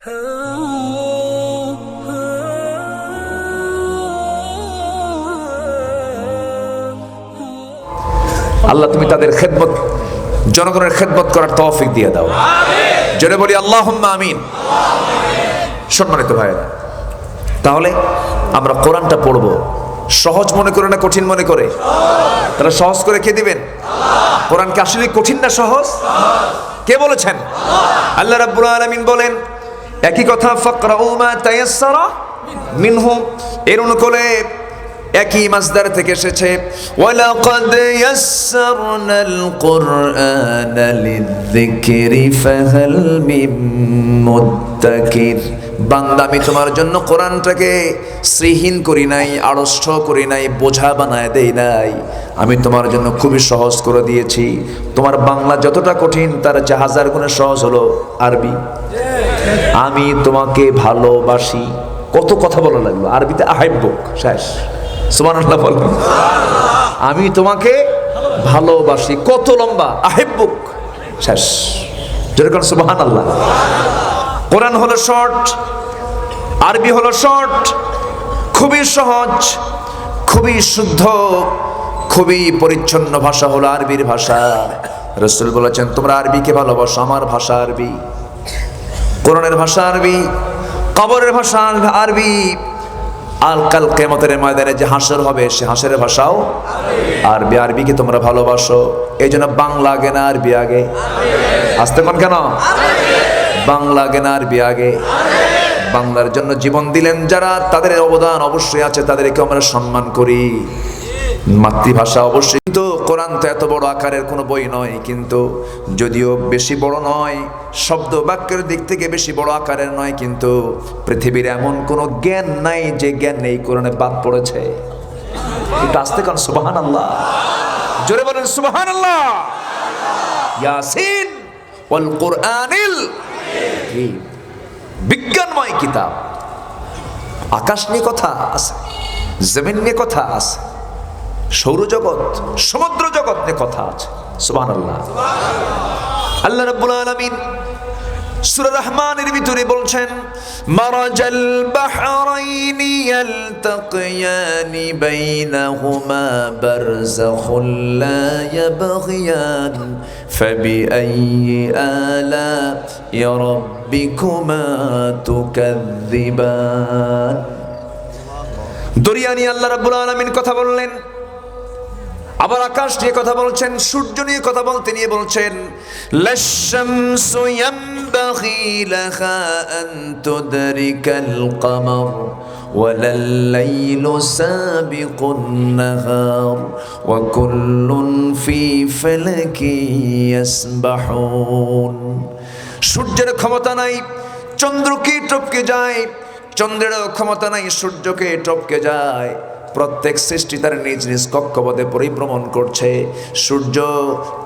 আল্লাহ তুমি তাদের খেদমত, জনগণের খেদমত করার তৌফিক দিয়ে দাও, জোরে বলি আল্লাহুম্মা আমিন। সম্মানিত ভাইয়েরা, তাহলে আমরা কোরআনটা পড়ব সহজ মনে করে না কঠিন মনে করে? তাহলে সহজ করে কে দিবেন? কোরআনকে আসলে কঠিন না সহজ? কে বলেছেন? আল্লাহ রাব্বুল আলামিন বলেন একই কথা, ফাকরাউ মা তায়াসসারা মিনহু, এর অনুকূলে একই মাসদার থেকে এসেছে, ওয়ালাকাদ ইয়াসসারনাল কুরআনা লিযিকরি ফাহাল মিন মুদ্দাকির। বান্দা, আমি তোমার জন্য কোরআনটাকে শ্রীহীন করি নাই, আড়ষ্ট করি নাই, বোঝা বানায় দেই নাই, আমি তোমার জন্য খুবই সহজ করে দিয়েছি। তোমার বাংলা যতটা কঠিন তার 1000 গুণে সহজ হলো আরবি। আমি তোমাকে ভালোবাসি, কত কথা বলা লাগলো আরবিতে, আহাব্বুক, শেষ। সুবহানাল্লাহ বলেন, আমি তোমাকে ভালোবাসি, কত লম্বা, আহাব্বুক, শেষ। যেরকম সুবহানাল্লাহ। কোরআন হলো শর্ট, আরবি হলো শর্ট, খুবই সহজ, খুবই শুদ্ধ, খুবই পরিচ্ছন্ন ভাষা হলো আরবির ভাষা। রাসূল বলেছেন তোমরা আরবিকে ভালোবাসো, আমার ভাষা আরবি, কোরআনের ভাষা আরবি, কবরের ভাষা আরবি, আর কাল কিয়ামতের ময়দানে যে হাসর হবে সে হাসরের ভাষাও আরবি। আরবিকে তোমরা ভালোবাসো, এই জন্য বাংলা আগে না আরবি আগে? আসতে কোন কেন? বাংলা আগে না আরবি আগে? বাংলার জন্য জীবন দিলেন যারা, তাদের অবদান অবশ্যই আছে, তাদেরকে আমরা সম্মান করি, মাতৃভাষা অবশ্যই। কিন্তু কোরআন তো এত বড় আকারের কোনো বই নয়, কিন্তু যদিও বেশি বড় নয়, শব্দ বাক্যের দিক থেকে বেশি বড় আকারের নয়, কিন্তু পৃথিবীর এমন কোনো জ্ঞান নাই যে জ্ঞান নেই কোরআনে বাদ পড়েছে। একটু আস্তে কারণ সুবহানাল্লাহ, জোরে বলেন সুবহানাল্লাহ। ইয়াসিন ওয়াল কুরআনিল হাকীম, বিজ্ঞানময় কিতাব। আকাশ নিয়ে কথা আছে, জমিন নিয়ে কথা আছে, সৌরজগৎ, সমুদ্র জগৎ নিয়ে কথা আছে। সুবহানাল্লাহ। আল্লাহ রাব্বুল আলামিন সূরা রহমানের ভিতরে বলছেন, মারাজাল বাহরাইনি ইয়ালতাকিয়ানি বাইনাহুমা বারযাখুল লা ইয়াবগিয়ান ফাবিআইয়ি আলা'i রাব্বিকুমা তুকাযযিবান। দরিয়া নিয়ে আল্লাহ রাব্বুল আলামিন কথা বললেন, আবার আকাশ নিয়ে কথা বলছেন, সূর্য নিয়ে কথা বলতে নিয়ে বলছেন, লাশ-শামসু ইয়ানবাগি লাহা আন তুদরিকাল কমার ওয়ালাল লাইলু সাবিকুন নাহার ওয়া কুল্লুন ফি ফালাকি ইয়াসবাহুন। সূর্যের ক্ষমতা নাই চন্দ্রকে টপকে যায়, চন্দ্রেরও ক্ষমতা নাই সূর্যকে টপকে যায়। প্রত্যেক সৃষ্টি তার নিজ নিজ কক্ষপথে পরিভ্রমণ করছে। সূর্য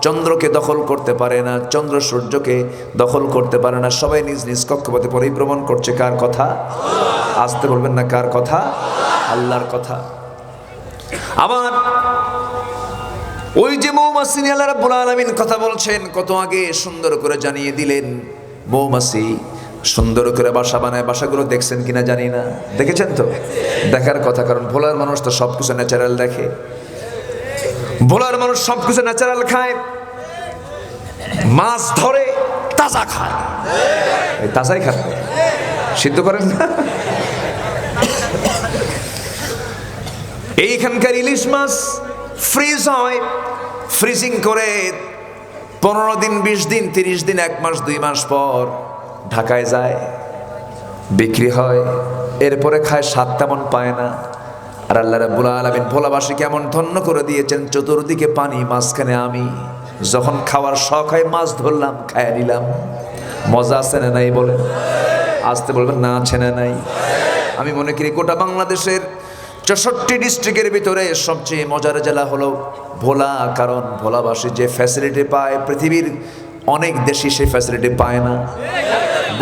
চন্দ্রকে দখল করতে পারে না, চন্দ্র সূর্যকে দখল করতে পারে না, সবাই নিজ নিজ কক্ষপথে পরিভ্রমণ করছে। কার কথা? আসতে বলবেন না, কার কথা? আল্লাহর কথা। আবার ওই যে মৌমাছি নিয়ে আল্লাহ রাব্বুল আলামিন কথা বলছেন, কত আগে সুন্দর করে জানিয়ে দিলেন। মৌমাছি সুন্দর করে বাসা বানায়, বাসাগুলো দেখছেন কিনা জানি না, দেখেছেন তো? দেখার কথা, কারণ ভোলার মানুষ তো সবকিছু ন্যাচারাল দেখে, ভোলার মানুষ সবকিছু ন্যাচারাল খায়, মাছ ধরে তাজা খায়, এই তাজাই খায়, সিদ্ধ করেন না। এইখানকার ইলিশ মাছ ফ্রিজ হয়, ফ্রিজিং করে 15 দিন, 20 দিন, 30 দিন, 1 মাস, 2 মাস পর ঢাকায় যায়, বিক্রি হয়, এরপরে খায়, স্বাদ তেমন পায় না। আর আল্লাহ রাব্বুল আলামিন ভোলাবাসী কেমন ধন্য করে দিয়েছেন, চতুর্দিকে পানি, মাঝখানে আমি। যখন খাওয়ার শখ হয় মাছ ধরলাম, খায় নিলাম। মজা আছে না নাই বলেন? আসতে বলবেন না, আছে না নাই? আমি মনে করি গোটা বাংলাদেশের 64 ডিস্ট্রিক্টের ভিতরে সবচেয়ে মজার জেলা হলো ভোলা, কারণ ভোলাবাসী যে ফ্যাসিলিটি পায় পৃথিবীর অনেক দেশই সেই ফ্যাসিলিটি পায় না।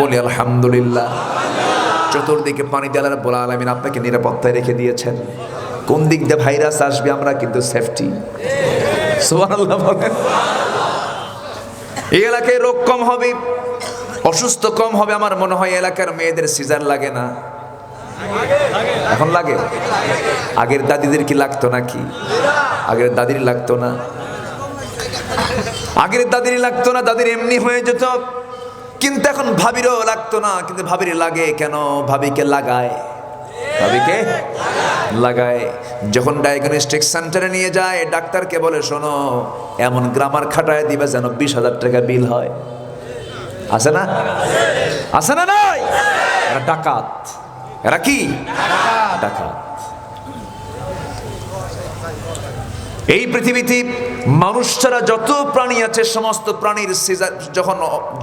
বলি আলহামদুলিল্লাহ। চতুর্দিকে পানি দিয়ে আল্লাহ রাব্বুল আলামিন আপনাকে নিরাপত্তায় রেখে দিয়েছেন। কোন দিক দিয়ে ভাইরাস আসবে আমরা কিন্তু সেফটি। সুবহানাল্লাহ বলেন। এই এলাকায় রোগ কম হবে, অসুস্থ কম হবে। আমার মনে হয় এলাকার মেয়েদের সিজার লাগে না, এখন লাগে। আগের দাদিদের কি লাগতো নাকি? আগের দাদির লাগতো না, আগের দাদির লাগতো না, দাদির এমনি হয়ে যেত। কিন্তু এখন ভাবিরও লাগতো না, কিন্তু ভাবির লাগে কেন? ভাবিকে লাগায়, ভাবিকে লাগায়। যখন ডায়াগনস্টিক সেন্টারে নিয়ে যায়, ডাক্তারকে বলে শোনো এমন গ্রামার খাটায় দিবে যেন 20,000 টাকা বিল হয়। আছে না? আছে না? নাই? এরা ডাকাত। এরা কি ডাকাত? এই পৃথিবীতে মানুষ ছাড়া যত প্রাণী আছে সমস্ত প্রাণীর সিজার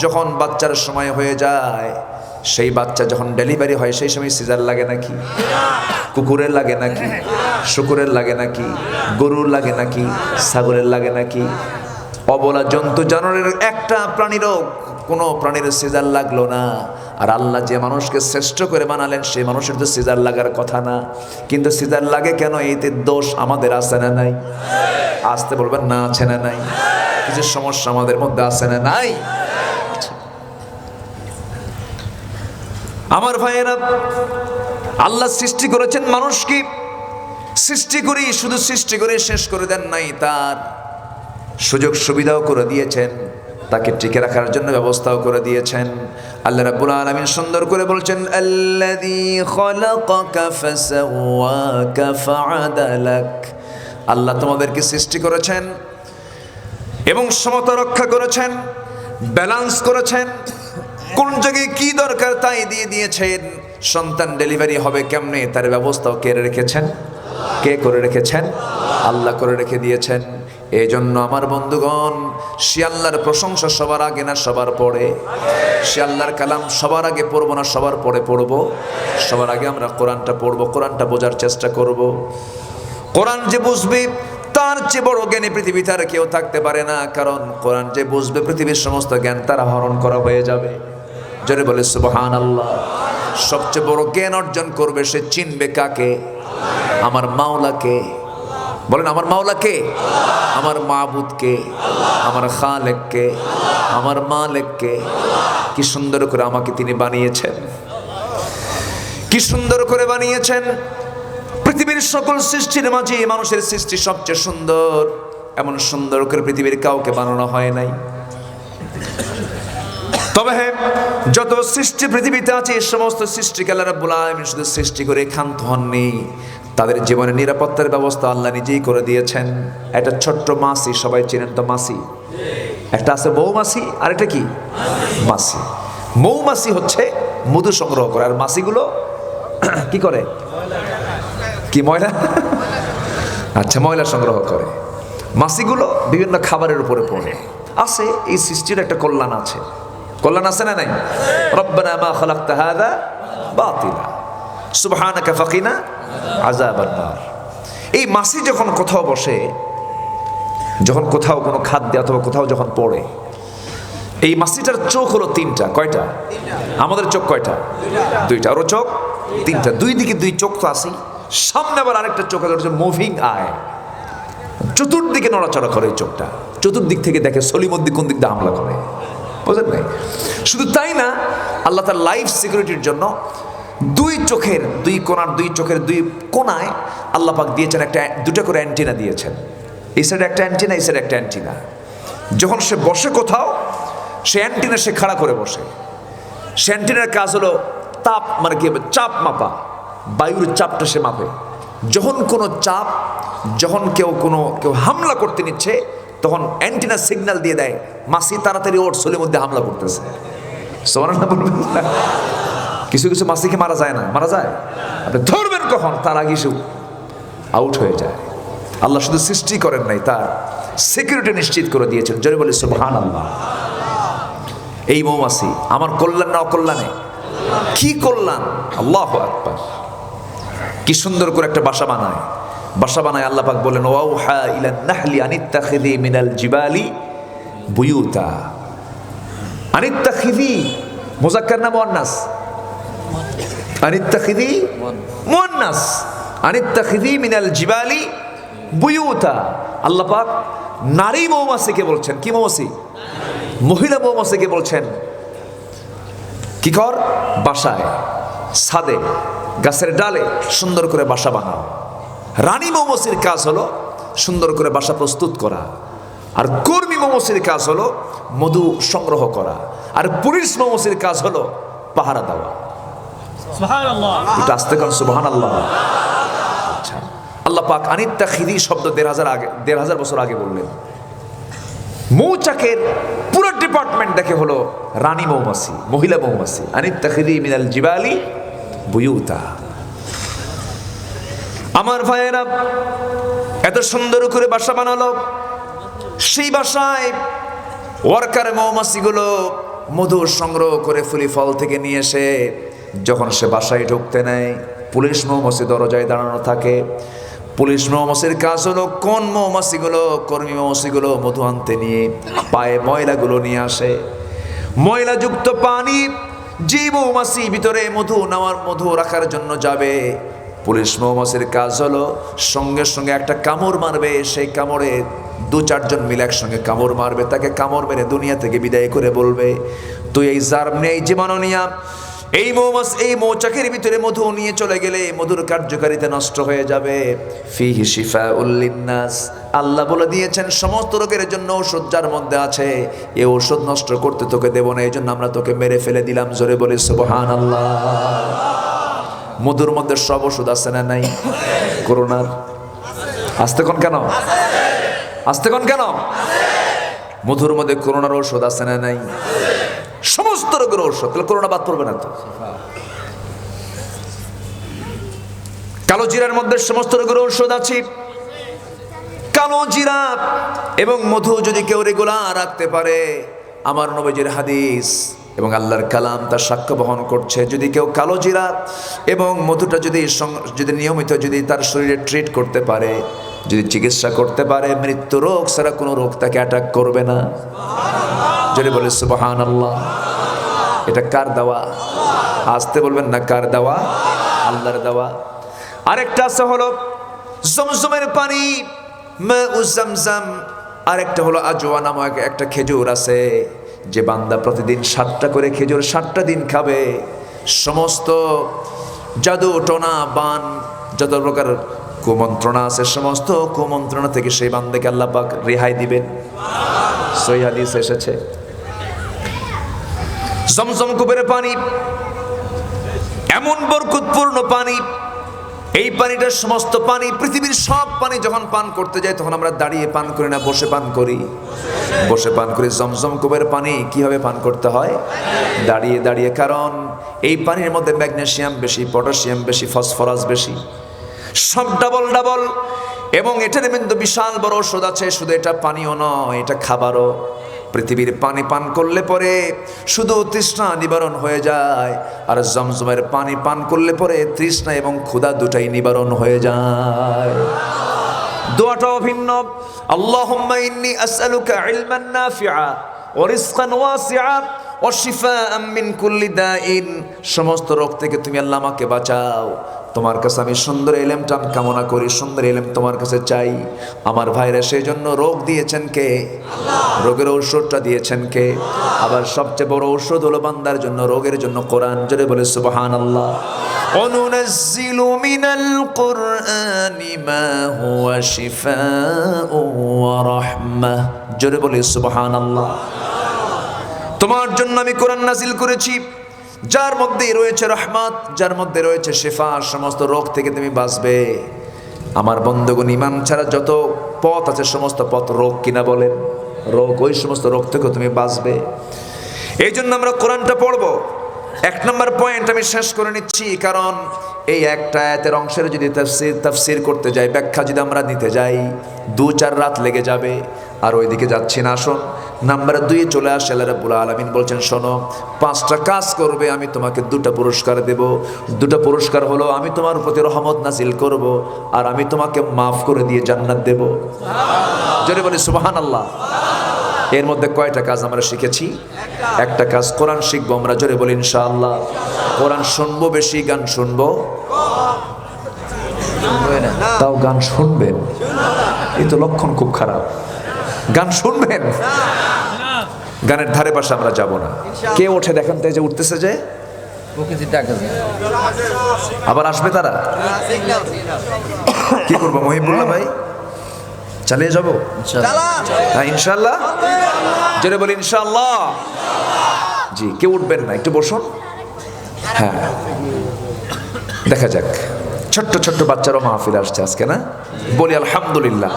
যখন বাচ্চার সময় হয়ে যায়, সেই বাচ্চা যখন ডেলিভারি হয় সেই সময় সিজার লাগে নাকি? কুকুরের লাগে নাকি? শুকুরের লাগে নাকি? গরুর লাগে নাকি? ছাগলের লাগে নাকি? অবলা জন্তু জানোয়ারের একটা প্রাণীরও কোনো প্রাণীর সিজার লাগলো না। আর আল্লাহ যে মানুষকে শ্রেষ্ঠ করে বানালেন সেই মানুষের তো সিজার লাগার কথা না, কিন্তু সিজার লাগে কেন? এতে দোষ আমাদের আছে না নাই? আসতে বলবেন না, আছে না নাই? কিছু সমস্যা আমাদের মধ্যে আছে না নাই? আমার ভাইয়েরা, আল্লাহ সৃষ্টি করেছেন মানুষকে, সৃষ্টি করি শুধু সৃষ্টি করে শেষ করে দেন নাই, তার সুযোগ সুবিধাও করে দিয়েছেন, তাকে টিকে রাখার জন্য ব্যবস্থাও করে দিয়েছেন। আল্লাহ রাব্বুল আলামিন সুন্দর করে বলছেন, আল্লাযী খালাকাকা ফাসাওয়াকা ফাআদালাক। আল্লাহ তোমাদেরকে সৃষ্টি করেছেন এবং সমতা রক্ষা করেছেন, ব্যালেন্স করেছেন, কোন জায়গায় কি দরকার তাই দিয়ে দিয়েছেন। সন্তান ডেলিভারি হবে কেমনে তার ব্যবস্থাও কে রেখেছেন? কে করে রেখেছেন? আল্লাহ করে রেখে দিয়েছেন। এই জন্য আমার বন্ধুগণ, সে আল্লাহর প্রশংসা সবার আগে না সবার পরে? সে আল্লাহর কালাম সবার আগে পড়বো না সবার পরে পড়বো? সবার আগে আমরা কোরআনটা পড়বো, কোরআনটা বোঝার চেষ্টা করব। কোরআন যে বুঝবে তার চেয়ে বড় জ্ঞানী পৃথিবীতে আর কেউ থাকতে পারে না, কারণ কোরআন যে বুঝবে পৃথিবীর সমস্ত জ্ঞান তার আহরণ করা হয়ে যাবে। জোরে বলে সুবহানাল্লাহ। সবচেয়ে বড় জ্ঞান অর্জন করবে সে, চিনবে কাকে? আমার মাওলাকে। বলেন আমার মাওলাকে, আমার মাবুদকে, আমার খালেককে, আমার মালিককে। কি সুন্দর করে আমাকে তিনি বানিয়েছেন, কি সুন্দর করে বানিয়েছেন। পৃথিবীর সকল সৃষ্টির মাঝে মানুষের সৃষ্টি সবচেয়ে সুন্দর, এমন সুন্দর করে পৃথিবীর কাউকে বানানো হয় নাই। তবে হ্যাঁ, যত সৃষ্টি পৃথিবীতে আছে এই সমস্ত সৃষ্টিকে আল্লাহ রাব্বুল আলামিন শুধু সৃষ্টি করে ক্ষান্ত হননি, তাদের জীবনের নিরাপত্তার ব্যবস্থা আল্লাহ নিজেই করে দিয়েছেন। একটা ছোট্ট মাছি, সবাই চেনেন তো মাছি? একটা আছে মৌমাছি, আর একটা কি? মাছি। মৌমাছি হচ্ছে মধু সংগ্রহ করে, আর মাছিগুলো কি করে? কি ময়লা? আচ্ছা, ময়লা সংগ্রহ করে। মাছিগুলো বিভিন্ন খাবারের উপরে পড়ে। আছে, এই সৃষ্টির একটা কল্যাণ আছে। কল্যাণ আছে না নাই? রব্বানা মা খালাকতা হাযা বাতিলা সুবহানাকা ফাকিনা আযাবান নার। এই মাছি যখন কোথাও বসে, যখন কোথাও কোনো খাদ্য অথবা কোথাও যখন পড়ে, এই মাছিটার চোখ হলো 3টা। কয়টা? আমাদের চোখ কয়টা? 2টা। আরো চোখ 3টা। দুই দিকে 2 চোখ তো আছে, সামনে আবার আরেকটা চোখ আছে, মুভিং আই। চতুর্দিকে নড়াচড়া করে এই চোখটা, চতুর্দিক থেকে দেখে সলিমুদ্দিন কোন দিক দিয়ে হামলা করে। বুঝলেন নাই? শুধু তাই না, আল্লাহ তার লাইফ সিকিউরিটির জন্য 2 চোখের 2 কোণার 2 চোখের 2 কোণায় আল্লাহ পাক দিয়েছেন একটা 2টা করে অ্যান্টিনা দিয়েছেন। এই সাইডে একটা অ্যান্টিনা, এই সাইডে একটা অ্যান্টিনা। যখন সে বসে কোথাও, সে অ্যান্টিনা সে খাড়া করে বসে। সে অ্যান্টিনার কাজ হলো তাপ, মানে কি চাপ মাপা, বায়ুর চাপটা সে মাপে। যখন কোনো চাপ, যখন কেউ হামলা করতে নিচ্ছে, তখন অ্যান্টিনা সিগন্যাল দিয়ে দেয়, মাছি তাড়াতাড়ি ওর শরীরের মধ্যে হামলা করতেছে। সুবহানাল্লাহ বলবেন না? কিছু কিছু মাছিকে মারা যায় না, মারা যায়, আপনি ধরবেন কখন, তার আগে সে আউট হয়ে যায়। আল্লাহ শুধু সৃষ্টি করেন নাই, তার সিকিউরিটি নিশ্চিত করে দিয়েছেন। জোরে বলি সুবহানাল্লাহ। এই মৌমাছি আমার কল্যাণ না অকল্যাণে? কি কল্যাণ! আল্লাহু আকবার। কি সুন্দর করে একটা বাসা বানায়। বাসা বানায় আল্লাহ পাক বলেন, ওয়াউহা ইলান নাহলি আনিত্তাখিযি মিনাল জিবালি বুয়ুতা। আনিত্তাখিযি মুযাক্কার না মুয়ান্নাস? আনিত্তাখিযি মুয়ান্নাস। আনিত্তাখিযি মিনাল জিবালি বুয়ুতা। আল্লাহ পাক নারী মৌমাছিকে বলছেন, কি মৌমাছি? মহিলা মৌমাছিকে বলছেন, কি কর, বাসায় ছাদে গাছের ডালে সুন্দর করে বাসা বানাও। রানী মৌমাছির কাজ হলো সুন্দর করে বাসা প্রস্তুত করা, আর কর্মী মৌমাছির কাজ হলো মধু সংগ্রহ করা, আর পুলিশ মৌমাছির কাজ হলো পাহারা দেওয়া। সুবহানাল্লাহ, এটা আস্তে কর সুবহানাল্লাহ। আচ্ছা, আল্লাহ পাক আনিত্তাখিদি শব্দ ১৫০০ বছর আগে বললেন। মৌচাকের পুরো ডিপার্টমেন্ট দেখে হলো রানী মৌমাছি, মহিলা মৌমাছি। আনিত্তাখিদি মিনাল জিবালি বুয়ুতা। আমার ভাইয়েরা, এত সুন্দর করে বাসা বানালো, সেই বাসায় ওয়ার্কার মৌমাছিগুলো মধু সংগ্রহ করে ফুলি ফল থেকে নিয়ে এসে যখন সে বাসায় ঢুকতে নেয়, পুলিশ মৌমাছি দরজায় দাঁড়ানো থাকে। পুলিশ মৌমাছির কাজ হলো কোন মৌমাছিগুলো, কর্মী মৌমাছিগুলো মধু আনতে নিয়ে পায়ে ময়লাগুলো নিয়ে আসে। ময়লাযুক্ত পানি যে মৌমাছি ভিতরে মধু রাখার জন্য যাবে, পুলিশ মৌমাছির কাজ হলো সঙ্গে সঙ্গে একটা কামড় মারবে। সেই কামড়ে ২-৪ জন মিলে একসঙ্গে কামড় মারবে, তাকে কামড় মেরে দুনিয়া থেকে বিদায় করে বলবে, তুই এই জার্ম নেই জীবাণু নিয়া এই মৌচাকের ভিতরে মধু নিয়ে চলে গেলে মধুর কার্যকারিতা নষ্ট হয়ে যাবে। ফিহি শিফাউল লিন্নাস, আল্লাহ বলে দিয়েছেন সমস্ত রোগের জন্য ঔষধ যার মধ্যে আছে, এই ঔষধ নষ্ট করতে তোকে দেব না, এই জন্য আমরা তোকে মেরে ফেলে দিলাম। জোরে বলি সুবহানাল্লাহ। মধুর মধ্যে সব ওষুধ আছে না নাই? করোনার আস্তে কোন কেন, আস্তে কোন কেন? মধুর মধ্যে করোনার ঔষধ আছে না নাই? সমস্ত রোগের ঔষধ, তাহলে করোনা বাদ পড়বে না তো? কালো জিরার মধ্যে সমস্ত রোগের ঔষধ আছে। কালো জিরা এবং মধু যদি কেউ রেগুলার রাখতে পারে, আমার নবীজির হাদিস এবং আল্লাহর কালাম তার সাক্ষ্য বহন করছে, যদি কেউ কালো জিরা এবং মধুটা যদি নিয়মিত যদি তার শরীরে ট্রিট করতে পারে, যদি চিকিৎসা করতে পারে, মৃত্যু রোগ ছাড়া কোনো রোগ তাকে অ্যাটাক করবে না। যদি বলে সুবহানাল্লাহ। এটা কার দেওয়া? আসতে বলবেন না, কার দেওয়া? আল্লাহর দেওয়া। আরেকটা আছে হলো জমজমের পানি, মাউ জামজাম। আরেকটা হলো আজওয়া নামক একটা খেজুর আছে, যে বান্দা প্রতিদিন 7টা করে খেজুর 7টা দিন খাবে, সমস্ত জাদু টোনা বান যত প্রকার কুমন্ত্রণা আছে, সমস্ত কুমন্ত্রণা থেকে সেই বান্দাকে আল্লাহ পাক রেহাই দিবেন। সহিহ হাদিস এসেছে। জমজম কূপের পানি এমন বরকতপূর্ণ পানি, এই পানিটা সমস্ত পানি, পৃথিবীর সব পানি যখন পান করতে যাই তখন আমরা দাঁড়িয়ে পান করি না, বসে পান করি। বসে পান করি। জমজম কূপের পানি কিভাবে পান করতে হয়? দাঁড়িয়ে দাঁড়িয়ে। কারণ এই পানির মধ্যে ম্যাগনেসিয়াম বেশি, পটাশিয়াম বেশি, ফসফরাস বেশি, সব ডাবল ডাবল। এবং এটার মধ্যে বিশাল বড় ঔষধ আছে। শুধু এটা পানিও নয়, এটা খাবারও। পৃথিবীর পানি পান করলে পরে শুধু তৃষ্ণা নিবারণ হয়ে যায়, আর জমজমের পানি পান করলে পরে তৃষ্ণা এবং ক্ষুধা দুটাই নিবারণ হয়ে যায়। দোয়াটাও ভিন্ন। আল্লাহুম্মা ইন্নী আসআলুকা ইলমান নাফিআ ওয়া রিজকান ওয়াসিআ ওয়া শিফাআন মিন কুল্লি দাইন। সমস্ত রোগ থেকে তুমি আল্লাহ আমাকে বাঁচাও। তোমার কাছে আমি সুন্দর ইলমটা কামনা করি, সুন্দর ইলম তোমার কাছে চাই। আমার ভাইরা সেই জন্য রোগ দিয়েছেন কে? আল্লাহ। রোগের ঔষধটা দিয়েছেন কে? আবার সবচেয়ে বড় ঔষধ হলো বান্দার জন্য, রোগের জন্য কোরআন। জোরে বলে সুবহানাল্লাহ। অনুনাজ্জিলু মিনাল কুরআনি মা হুয়া শিফাউ ওয়া রাহমাহ। জোরে বলে সুবহানাল্লাহ। তোমার জন্য আমি কোরআন নাজিল করেছি, যার মধ্যে রয়েছে রহমত, যার মধ্যে রয়েছে শিফা। সমস্ত রোগ থেকে তুমি বাঁচবে। আমার বন্ধুগণ, ঈমান ছাড়া যত পথ আছে সমস্ত পথ রোগ কিনা বলেন? রোগ। ওই সমস্ত রোগ থেকে তুমি বাঁচবে। এই জন্য আমরা কোরআনটা পড়বো। 1 নম্বর পয়েন্ট আমি শেষ করে নিচ্ছি, কারণ এই একটা আয়াতের অংশের যদি তাফসীর করতে যাই, ব্যাখ্যা যদি আমরা নিতে যাই, 2-4 রাত লেগে যাবে। আর ওইদিকে যাচ্ছি না। আসুন নাম্বার 2 চলে আসে। আল্লাহ রাব্বুল আলামিন বলছেন, শোনো, 5টা কাজ করবে, আমি তোমাকে 2টা পুরস্কার দেব। 2টা পুরস্কার হলো, আমি তোমার প্রতি রহমত নাজিল করব, আর আমি তোমাকে মাফ করে দিয়ে জান্নাত দেব। জোরে বলি সুবহানাল্লাহ। এর মধ্যে কয়টা কাজ আমরা শিখেছি? একটা কাজ। কোরআন শিখবো আমরা। জোরে বলি ইনশাআল্লাহ। কোরআন শুনবো বেশি, গান শুনবো। তাও গান শুনবেন, এই তো লক্ষণ খুব খারাপ। গান শুনবেন, গানের ধারে পাশে আমরা যাব না। কে ওঠে দেখেন তো, এই যে উঠতেছে যে আবার আসবে তারা, কি করবো মহিবুল্লাহ ভাই, চালিয়ে যাবো হ্যাঁ ইনশাল্লাহ, জোরে বলি ইনশাল্লাহ। জি, কেউ উঠবেন না, একটু বসুন। হ্যাঁ, দেখা যাক, ছোট্ট ছোট্ট বাচ্চারও মাহফিল আসছে আজকে, না বলি আলহামদুলিল্লাহ।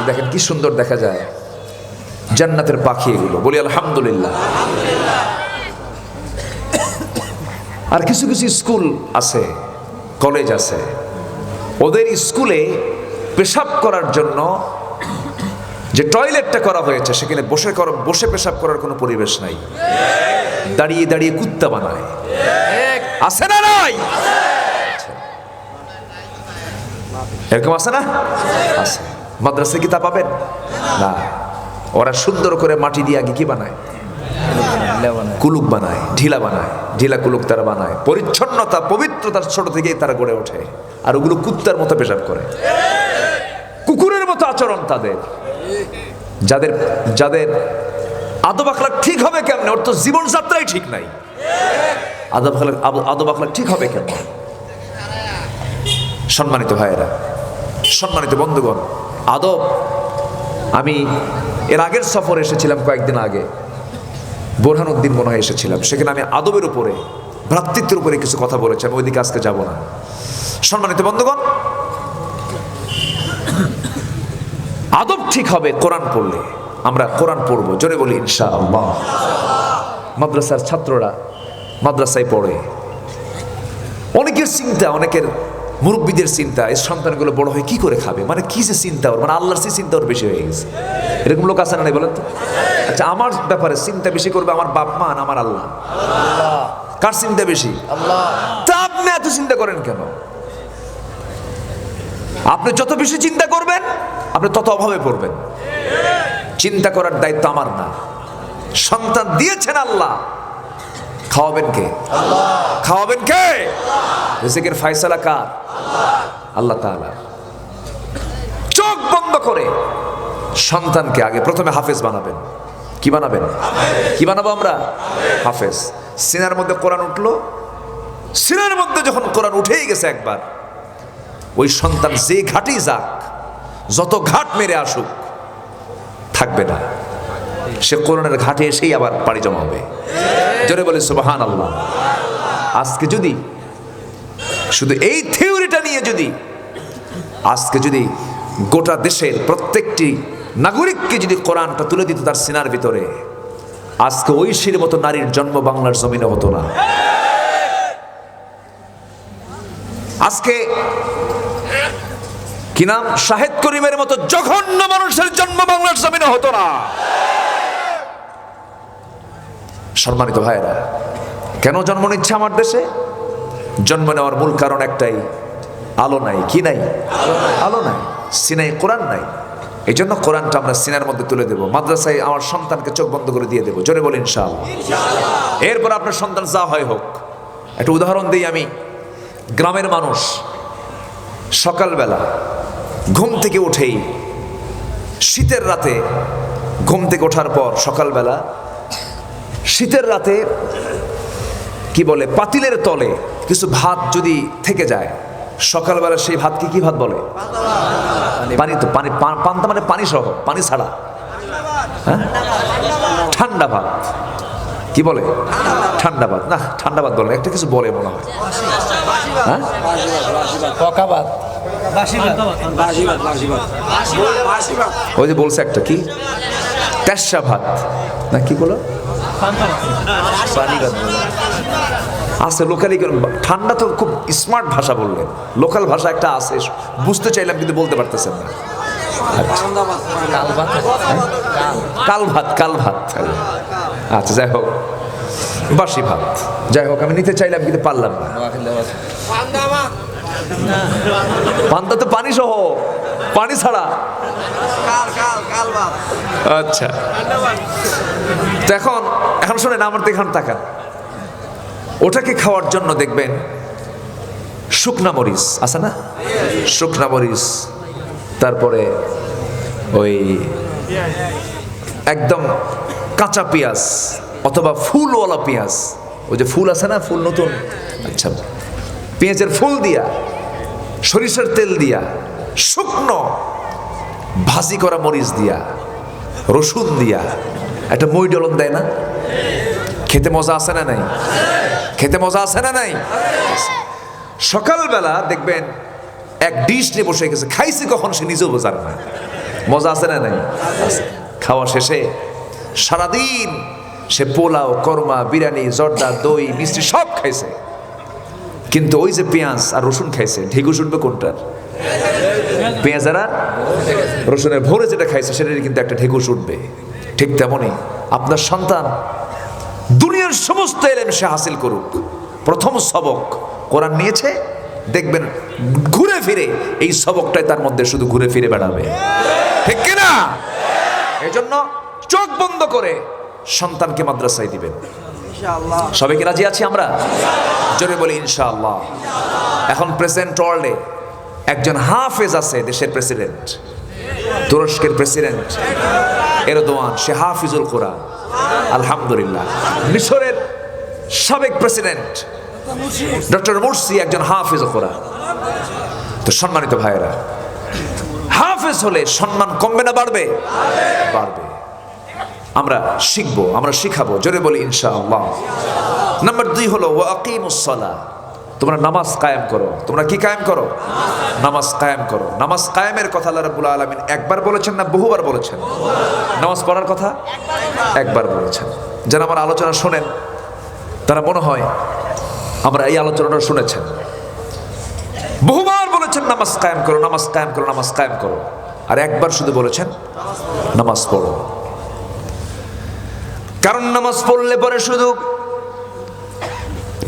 দেখেন কি সুন্দর দেখা যায়, জান্নাতের পাখি এগুলো, বলি আলহামদুলিল্লাহ। আর কিছু কিছু স্কুল আছে, কলেজ আছে, ওদের স্কুলে পেশাব করার জন্য যে টয়লেটটা করা হয়েছে সেখানে বসে পেশাব করার কোনো পরিবেশ নাই, দাঁড়িয়ে দাঁড়িয়ে কুত্তা বানায়, আছে না নাই? এরকম আছে না? আছে। মাদ্রাসায় কি তা পাবেন না? ওরা সুন্দর করে মাটি দিয়ে আগে কি বানায়, কুলুক বানায়, ঢিলা বানায়, ঢিলা কুলুক তারা বানায়। পরিচ্ছন্নতা পবিত্রতার ছোট থেকেই তারা গড়ে ওঠে। আর ওগুলো কুত্তার মতো পেশাব করে, কুকুরের মতো আচরণ তাদের। যাদের যাদের আদব আখলাক ঠিক হবে কেমনে? ওর তো জীবনযাত্রাই ঠিক নাই। আদব আখলাক ঠিক হবে কেমন? সম্মানিত ভাইয়েরা, সম্মানিত বন্ধুগণ, আদব, আমি এর আগের সফরে এসেছিলাম কয়েকদিন আগে, বোরহানউদ্দিন মনে হয় এসেছিলাম, সেখানে আমি আদবের উপরে, ভ্রাতৃত্বের উপরে কিছু কথা বলেছি। আমি ওইদিকে আজকে যাব না। সম্মানিত বন্ধুগণ, আদব ঠিক হবে কোরআন পড়লে। আমরা কোরআন পড়বো, জোরে বলি ইনশাআল্লাহ। মাদ্রাসার ছাত্ররা মাদ্রাসায় পড়ে, অনেকের চিন্তা, অনেকের মুরব্বীদের চিন্তা, এই সন্তানগুলো বড় হয়ে কি করে খাবে, মানে কি যে চিন্তা ওর, মানে আল্লাহর সে চিন্তা ওর বেশি হয়ে গেছে। এরকম লোক আছে না নাই বলেন তো? আচ্ছা, আমার ব্যাপারে চিন্তা বেশি করবে আমার বাপ মা না আমার আল্লাহ? কার চিন্তা বেশি? আল্লাহ। তা আপনি এত চিন্তা করেন কেন? আপনি যত বেশি চিন্তা করবেন আপনি তত অভাবে পড়বেন। চিন্তা করার দায়িত্ব আমার না, সন্তান দিয়েছেন আল্লাহ, খাওয়াবেন কে? আল্লাহ। খাওয়াবেন কে? রিজিকের ফয়সালা কার? আল্লাহ তাআলা। চোখ বন্ধ করে সন্তানকে আগে প্রথমে হাফেজ বানাবেন। কি বানাবেন? কি বানাবো আমরা? হাফেজ। সিনার মধ্যে কোরআন উঠলো, সিনার মধ্যে যখন কোরআন উঠেই গেছে একবার, ওই সন্তান যে ঘাটেই যাক, যত ঘাট মেরে আসুক, থাকবে না, সে কোরআনের ঘাটে এসেই আবার পাড়ি জমা হবে। জোরে বলে সুবহানাল্লাহ। আজকে যদি শুধু এই থিওরিটা নিয়ে আজকে যদি গোটা দেশের প্রত্যেকটি নাগরিককে যদি কোরআনটা তুলে দিত তার সিনার ভিতরে, আজকে ঐশীর মতো নারীর জন্ম বাংলার জমিনে হতো না। আজকে কি নাম, শাহেদ করিমের মতো জঘন্য মানুষের জন্ম বাংলার জমিনে হতো না। সম্মানিত ভাইয়েরা, কেন জন্ম নিচ্ছে আমার দেশে? জন্ম নেওয়ার মূল কারণ একটাই, আলো নাই। কি নাই? আলো নাই, সিনাই কোরআন নাই। এই জন্য কোরআনটা আমরা সিনার মধ্যে তুলে দেবো, মাদ্রাসায় আমার সন্তানকে চোখ বন্ধ করে দিয়ে দেবো। জোরে বলেন ইনশাআল্লাহ। এরপর আপনার সন্তান যা হয় হোক। একটা উদাহরণ দিই আমি। গ্রামের মানুষ সকালবেলা ঘুম থেকে উঠেই, শীতের রাতে ঘুম থেকে ওঠার পর সকালবেলা, শীতের রাতে কি বলে, পাতিলের তলে কিছু ভাত যদি থেকে যায়, সকালবেলা সেই ভাতকে কি ভাত বলে? পানি। তো পানি, পান্তা মানে পানি সহ, পানি ছাড়া, হ্যাঁ, ঠান্ডা ভাত। কি বলে? ঠান্ডা ভাত না, ঠান্ডা ভাত বলে একটা কিছু বলে মনে হয়, হ্যাঁ, ওই যে বলছে একটা কি তেরসা ভাত না কি বলো, আছে লোকালি। ঠান্ডা তো খুব স্মার্ট ভাষা বললেন, লোকাল ভাষা একটা আছে, বুঝতে চাইলাম কিন্তু বলতে পারতেছেন না। কাল ভাত, কাল ভাত। আচ্ছা, যাই হোক, বাসি ভাত, যাই হোক, আমি নিতে চাইলাম কিন্তু পারলাম না। পান্তা তো পানি সহ, পানি ছাড়া। আচ্ছা, তো এখন শোনেন, আমার তো এখন তাকান, ওটাকে খাওয়ার জন্য দেখবেন শুকনা মরিচ আছে না, শুকনা মরিচ, তারপরে ওই একদম কাঁচা পেঁয়াজ অথবা ফুলওয়ালা পেঁয়াজ, ওই যে ফুল আছে না, ফুল নতুন, আচ্ছা, পেঁয়াজের ফুল দিয়া, সরিষার তেল দিয়া, শুকনো ভাজি করা মরিচ দিয়া, রসুন দিয়া একটা মই ডলন দেয় না, খেতে মজা আছে না নাই? খেতে মজা আছে না নাই? সকালবেলা দেখবেন এক ডিশ নিয়ে বসে গেছে, খাইছে কখন সে নিজেও বোঝার না। মজা আছে না নাই? খাওয়া শেষে সারাদিন সে পোলাও, কর্মা, বিরিয়ানি, জর্দা, দই, মিষ্টি সব খাইছে, কিন্তু ওই যে পেঁয়াজ আর রসুন খাইছে, ঢেকু শুনবে কোনটার? পেঁয়াজ আর রসুনের ভোরে যেটা খাইছে সেটারই কিন্তু একটা ঢেকু শুনবে। ঠিক তেমনই আপনার সন্তান দুনিয়ার সমস্ত ইলম সে হাসিল করুক, প্রথম সবক কোরআন নিয়েছে, দেখবেন ঘুরে ফিরে এই সবকটাই তার মধ্যে শুধু ঘুরে ফিরে বেড়াবে। ঠিক কিনা? এই জন্য চোখ বন্ধ করে সন্তানকে মাদ্রাসায় দিবেন। সবাই কি রাজি আছি আমরা? জোরে বলি ইনশাআল্লাহ। এখন প্রেসিডেন্ট ওয়ার্ল্ডে একজন হাফেজ আছে, দেশের প্রেসিডেন্ট, তুরস্কের প্রেসিডেন্ট এরদোয়ান, সে হাফিজুল কোরআন, আলহামদুলিল্লাহ। মিশরের সাবেক প্রেসিডেন্ট ডক্টর মুরসি একজন হাফিজুল কোরআন। তো সম্মানিত ভাইয়েরা, হাফেজ হলে সম্মান কমবে না বাড়বে? বাড়বে। আমরা শিখবো, আমরা শিখাবো, জোরে বলি ইনশাআল্লাহ। নাম্বার 2 হলো ওয়া আকিমুস সালাহ, তোমরা নামাজ কায়েম করো। তোমরা কি কায়েম করো? নামাজ কায়েম করো। নামাজ কায়েমের কথা আল্লাহ রাব্বুল আলামিন একবার বলেছেন না বহুবার বলেছেন? নামাজ পড়ার কথা একবার বলেছেন। যারা আমার আলোচনা শোনেন তারা মনে হয় আমরা এই আলোচনাটা শুনেছেন। বহুবার বলেছেন নামাজ কায়েম করো, নামাজ কায়েম করো, নামাজ কায়েম করো, আর একবার শুধু বলেছেন নামাজ পড়ো। কারণ নামাজ পড়লে পরে শুধু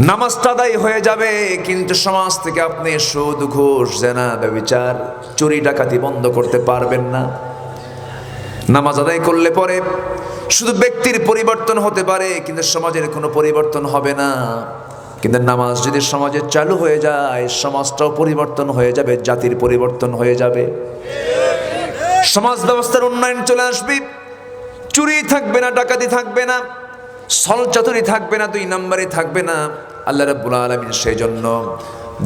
নামাজটা আদায় হয়ে যাবে, কিন্তু সমাজ থেকে আপনি সুদ, ঘুষ, জেনা, ব্যভিচার, চুরি, ডাকাতি বন্ধ করতে পারবেন না। নামাজ আদায় করলে পরে শুধু ব্যক্তির পরিবর্তন হতে পারে, কিন্তু সমাজের কোনো পরিবর্তন হবে না। কিন্তু নামাজ যদি সমাজে চালু হয়ে যায়, সমাজটাও পরিবর্তন হয়ে যাবে, জাতির পরিবর্তন হয়ে যাবে, সমাজ ব্যবস্থার উন্নয়ন চলে আসবে। চুরি থাকবে না, ডাকাতি থাকবে না, ছলচাতুরি থাকবে না, 2 নম্বরে থাকবে না। আল্লাহ রাব্বুল আলামিন সেই জন্য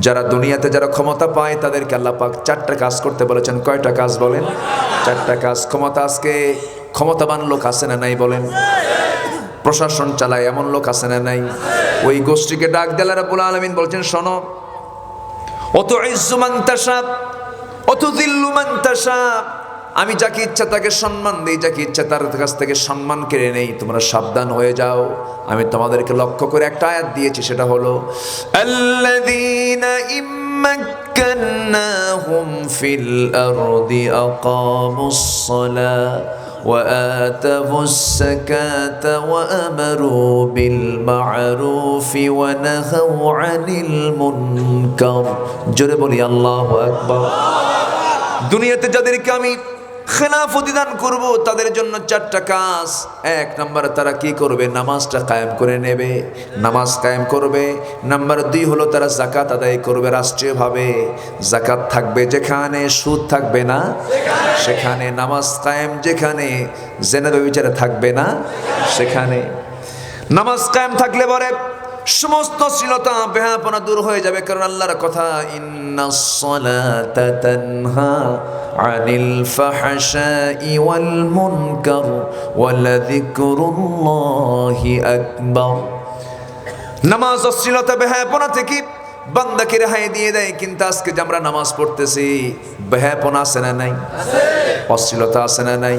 যারা দুনিয়াতে যারা ক্ষমতা পায় তাদেরকে আল্লাহ পাক 4টা কাজ করতে বলেছেন। কয়টা কাজ বলেন? 4টা কাজ। ক্ষমতা, আজকে ক্ষমতাবান লোক আছে না নাই বলেন? প্রশাসন চালায় এমন লোক আছে না নাই? ওই গোষ্ঠীকে ডাক দিয়ে আল্লাহ রাব্বুল আলামিন বলছেন, শোনো, অতুইজ্জু মান তাশা অতুযিল্লু মান তাশা, আমি যাকে ইচ্ছা তাকে সম্মান দেই, যাকে ইচ্ছা তার কাছ থেকে সম্মান কেড়ে নেই। তোমরা সাবধান হয়ে যাও। আমি তোমাদেরকে লক্ষ্য করে একটা আয়াত দিয়েছি, সেটা হলো আল্লাযীনা ইম্মাক্কান্নাহুম ফিল আরদি আকামুস সালাহ ওয়া আতাবুস যাকাতা ওয়া আমারু বিল মা'রুফি ওয়া নাহাউ আনিল মুনকার। জোরে বলি আল্লাহু আকবার। দুনিয়াতে যাদেরকে আমি খেলাফতি দান করব তাদের জন্য 4টা কাজ। 1 নম্বরে তারা কি করবে? নামাজটা কায়েম করে নেবে, নামাজ কায়েম করবে। নাম্বার 2 হলো তারা যাকাত আদায় করবে রাষ্ট্রীয়ভাবে। যাকাত থাকবে যেখানে, সুদ থাকবে না সেখানে। নামাজ কায়েম যেখানে, জেনা ব্যভিচার থাকবে না সেখানে। নামাজ কায়েম থাকলে পরে সমস্ত শ্লীলতা, বেহাপনা দূর হয়ে যাবে। কারণ আল্লাহর কথা, ইন্নাস সালাতা তানহা আনিল ফাহশাই ওয়াল মুনকার ওয়ালাযিকরুল্লাহি আকবার। নামাজ অশ্লীলতা, বেহাপনা থেকে বান্দাকে রেহাই দিয়ে দেয়। কিন্তু আজকে যে আমরা নামাজ পড়তেছি, বেহাপনা আছে না নাই? অশ্লীলতা আছে না নাই?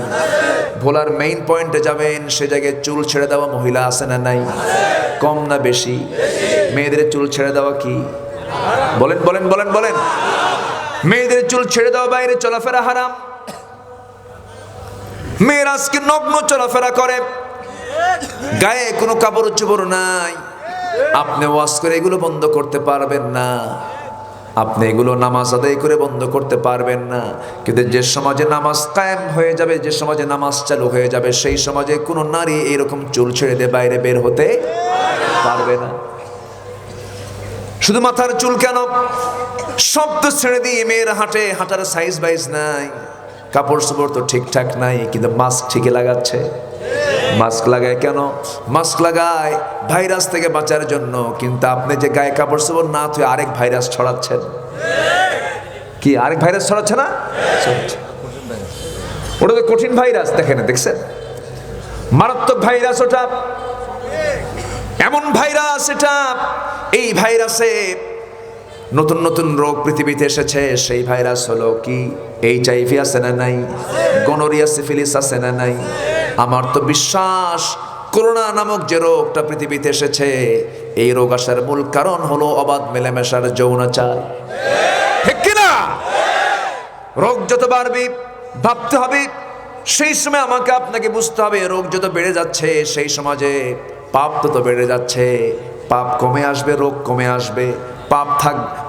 ভোলার মেইন পয়েন্টে যাবেন, সে জায়গায় চুল ছেড়ে দেওয়া মহিলা আছে না নাই? কম না বেশি? মেয়েদের চুল ছেড়ে দেওয়া কি? বলেন বলেন বলেন বলেন। মেয়েদের চুল ছেড়ে দেওয়া, বাইরে চলাফেরা হারাম। মেয়েরা আজকে নগ্ন চলাফেরা করে, গায়ে কোনো কাপড় চোপড় নাই। আপনি ওয়াজ করে এগুলো বন্ধ করতে পারবেন না, আপনি এগুলো নামাজ আদায় করে বন্ধ করতে পারবেন না। কিন্তু যে সমাজে নামাজ কায়েম হয়ে যাবে, যে সমাজে নামাজ চালু হয়ে যাবে, সেই সমাজে কোনো নারী এরকম চুল ছেড়ে দিয়ে বাইরে বের হতে পারবে না। শুধু মাথার চুল কেন, সব তো ছেড়ে দিয়ে মেয়েরা হাঁটে, হাঁটার সাইজ বাইজ নাই, কাপড় চোপড় তো ঠিকঠাক নাই, কিন্তু মাস্ক ঠিকই লাগাচ্ছে। মাস্ক লাগায় কেন? মাস্ক লাগায় ভাইরাস থেকে বাঁচার জন্য, কিন্তু আপনি যে গায়ে কাপড় চোপড় না ধুয়ে আরেক ভাইরাস ছড়াচ্ছেন। কি আরেক ভাইরাস ছড়াচ্ছে না? ওটা তো কঠিন ভাইরাস, দেখেন দেখছেন, মারাত্মক ভাইরাস ওটা, এমন ভাইরাস এটা। এই ভাইরাসে নতুন নতুন রোগ পৃথিবীতে এসেছে। সেই ভাইরাস হলো কি? HIV আছে না নাই? গনোরিয়া সিফিলিস আছে না নাই? আমার তো বিশ্বাস করোনা নামক যে রোগটা পৃথিবীতে এসেছে, এই রোগ আসার মূল কারণ হলো অবাধ মেলামেশার যৌনাচার। ঠিক কিনা? রোগ যত বাড়বে ভাবতে হবে, সেই সময় আমাকে আপনাকে বুঝতে হবে রোগ যত বেড়ে যাচ্ছে সেই সমাজে পাপ তত বেড়ে যাচ্ছে। পাপ কমে আসবে, রোগ কমে আসবে।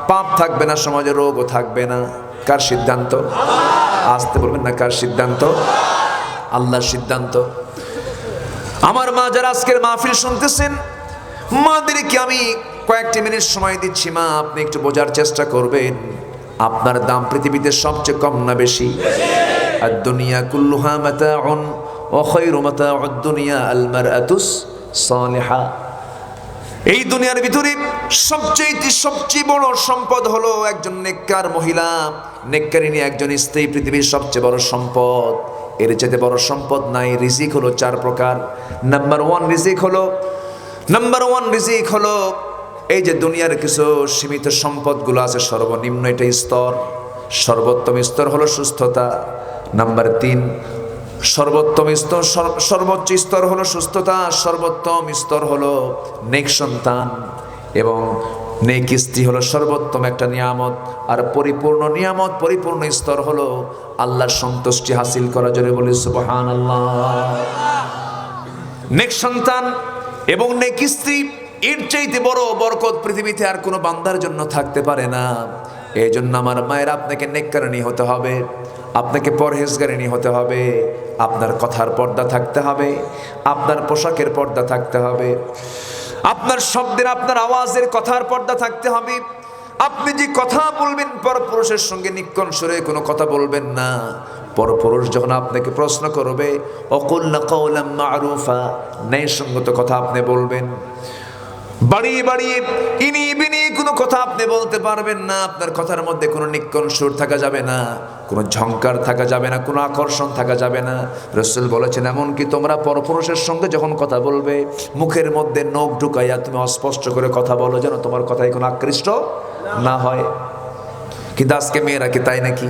পাপ থাকবে না সমাজে, রোগও থাকবে না। কার সিদ্ধান্ত? আসতে বলবেন না, কার সিদ্ধান্ত? আল্লাহর সিদ্ধান্ত। আমার মা যারা আজকের মাহফিল শুনতেছেন, মাদেরকে আমি কয়েকটি মিনিট সময় দিচ্ছি। মা, আপনি একটু বোঝার চেষ্টা করবেন, আপনার দাম পৃথিবীতে সবচেয়ে কম না বেশি? আদ-দুনিয়া কুল্লুহা মাতাউন ওয়া খায়রু মাতাউদ দুনিয়া আল মারআতুস সালিহা। এই দুনিয়ার ভিতরে সবচেয়ে বড় সম্পদ হলো একজন নেককার মহিলা, নেককারিনী একজন স্ত্রী। পৃথিবীর সবচেয়ে বড় সম্পদ, এর চেয়ে বড় সম্পদ নাই। রিজিক হলো 4 প্রকার। নাম্বার ওয়ান রিজিক হলো এই যে দুনিয়ার কিছু সীমিত সম্পদগুলো আছে, সর্বনিম্ন এটা স্তর। সর্বোত্তম স্তর হলো সুস্থতা। নাম্বার 3 সর্বোচ্চ স্তর হলো সুস্থতা। সর্বোত্তম স্তর হলো নেক সন্তান, এবং নেক স্ত্রী হলো সর্বোত্তম একটা নিয়ামত। আর পরিপূর্ণ স্তর হলো আল্লাহর সন্তুষ্টি হাসিল করা। জোরে বলি সুবহানাল্লাহ। নেক সন্তান এবং নেক স্ত্রী, এর চাইতে বড় বরকত পৃথিবীতে আর কোনো বান্দার জন্য থাকতে পারে না। এই জন্য আমার মায়ের, আপনাকে নেককারিনী হতে হবে, আপনাকে পরহেজগারিনী হতে হবে। আপনার কথার পর্দা থাকতে হবে, আপনার পোশাকের পর্দা থাকতে হবে, আপনার শব্দের, আপনার আওয়াজের কথার পর্দা থাকতে হবে। আপনি যে কথা বলবেন, পরপুরুষের সঙ্গে নিক্কণ সুরে কোনো কথা বলবেন না। পরপুরুষ যখন আপনাকে প্রশ্ন করবে, অকুল্লা কাওলাম মারুফা, ন্যায়সঙ্গত কথা আপনি বলবেন। বাড়িয়ে ইনি বিনি কোনো কথা আপনি বলতে পারবেন না। আপনার কথার মধ্যে কোনো নিক্কণ সুর থাকা যাবে না, কোনো ঝংকার থাকা যাবে না, কোনো আকর্ষণ থাকা যাবে না। রাসূল বলেছেন, এমনকি তোমরা পরপুরুষের সঙ্গে যখন কথা বলবে, মুখের মধ্যে নখ ঢুকাইয়া তুমি অস্পষ্ট করে কথা বলো, যেন তোমার কথায় কোনো আকৃষ্ট না হয়। কিন্তু আজকে মেয়েরা কি তাই নাকি?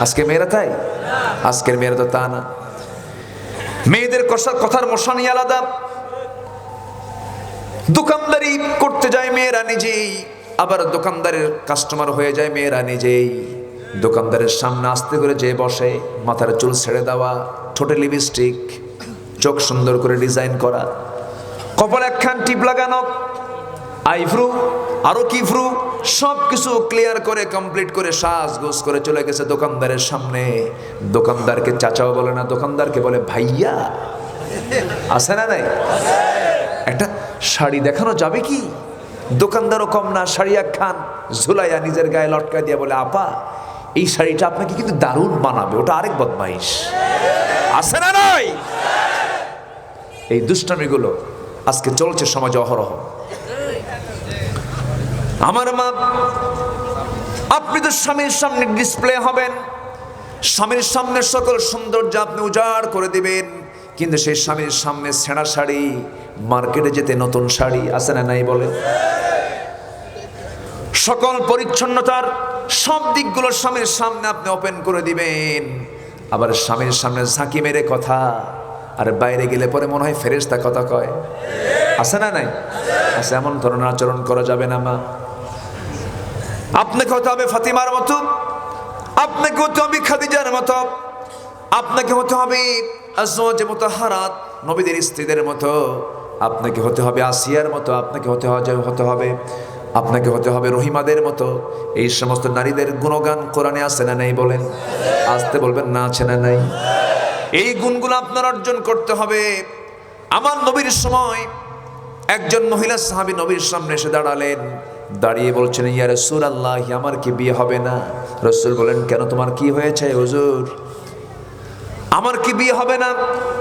আজকে মেয়েরা তাই? আজকের মেয়েরা তো তা না। মেয়েদের কথার মশানি আলাদা। দোকানদারি করতে যায় মেয়েরা নিজেই, আবার দোকানদারের কাস্টমার হয়ে যায় মেয়েরা নিজেই। দোকানদারের সামনে আস্তে করে যে বসে, মাথার চুল ছেড়ে দেওয়া, ঠোঁটে লিপস্টিক, চোখ সুন্দর করে ডিজাইন করা, কপালে একখান টিপ লাগানো, আইব্রু, আরো কি ভ্রু, সব কিছু ক্লিয়ার করে কমপ্লিট করে সাজগোজ করে চলে গেছে দোকানদারের সামনে। দোকানদারকে চাচাও বলে না, দোকানদারকে বলে ভাইয়া। আছে না নাই? একটা শাড়ি দেখানো যাবে কি? দোকানদারও কম না, শাড়ি একখান ঝুলাইয়া নিজের গায়ে লটকা দিয়ে বলে, আপা এই শাড়িটা আপনাকে কিন্তু দারুণ মানাবে। ওটা আরেক বদমাইশ। আছে না নাই? এই দুষ্টামিগুলো আজকে চলছে সমাজে অহরহ। আমার মা, আপনি তো স্বামীর সামনে ডিসপ্লে হবেন, স্বামীর সামনে সকল সৌন্দর্য আপনি উজাড় করে দিবেন, কিন্তু সেই স্বামীর সামনে ছেঁড়া শাড়ি, মার্কেটে যেতে নতুন শাড়ি। আছে না নাই বলে? সকল পরিচ্ছন্নতার সব দিকগুলো স্বামীর সামনে আপনি ওপেন করে দিবেন, আবার স্বামীর সামনে ঝাঁকি মেরে কথা, আর বাইরে গেলে পরে মনে হয় ফেরেশতা কথা কয়। আছে না নাই? আছে। এমন ধরনের আচরণ করা যাবে না মা। আপনাকে হতে হবে ফাতিমার মতো, আপনাকে হতে হবে খাদিজার মতো, আপনাকে হতে হবে আজওয়াজে মুতাহহারাত, নবীদের স্ত্রীদের মতো, আপনাকে হতে হবে আসিয়ার মতো, আপনাকে হতে হবে রহিমাদের মতো। এই সমস্ত নারীদের গুণগান কোরআনে আছে না নাই বলেন? আসতে বলবেন না, আছে না নাই? এই গুণগুলো আপনার অর্জন করতে হবে। আমার নবীর সময় একজন মহিলা সাহাবী নবীর সামনে এসে দাঁড়ালেন, দাঁড়িয়ে বলছেন, ইয়া রাসূলুল্লাহ, আমার কি বিয়ে হবে না? রাসূল বলেন, কেন, তোমার কি হয়েছে হুজুর? আমার কি বিয়ে হবে না?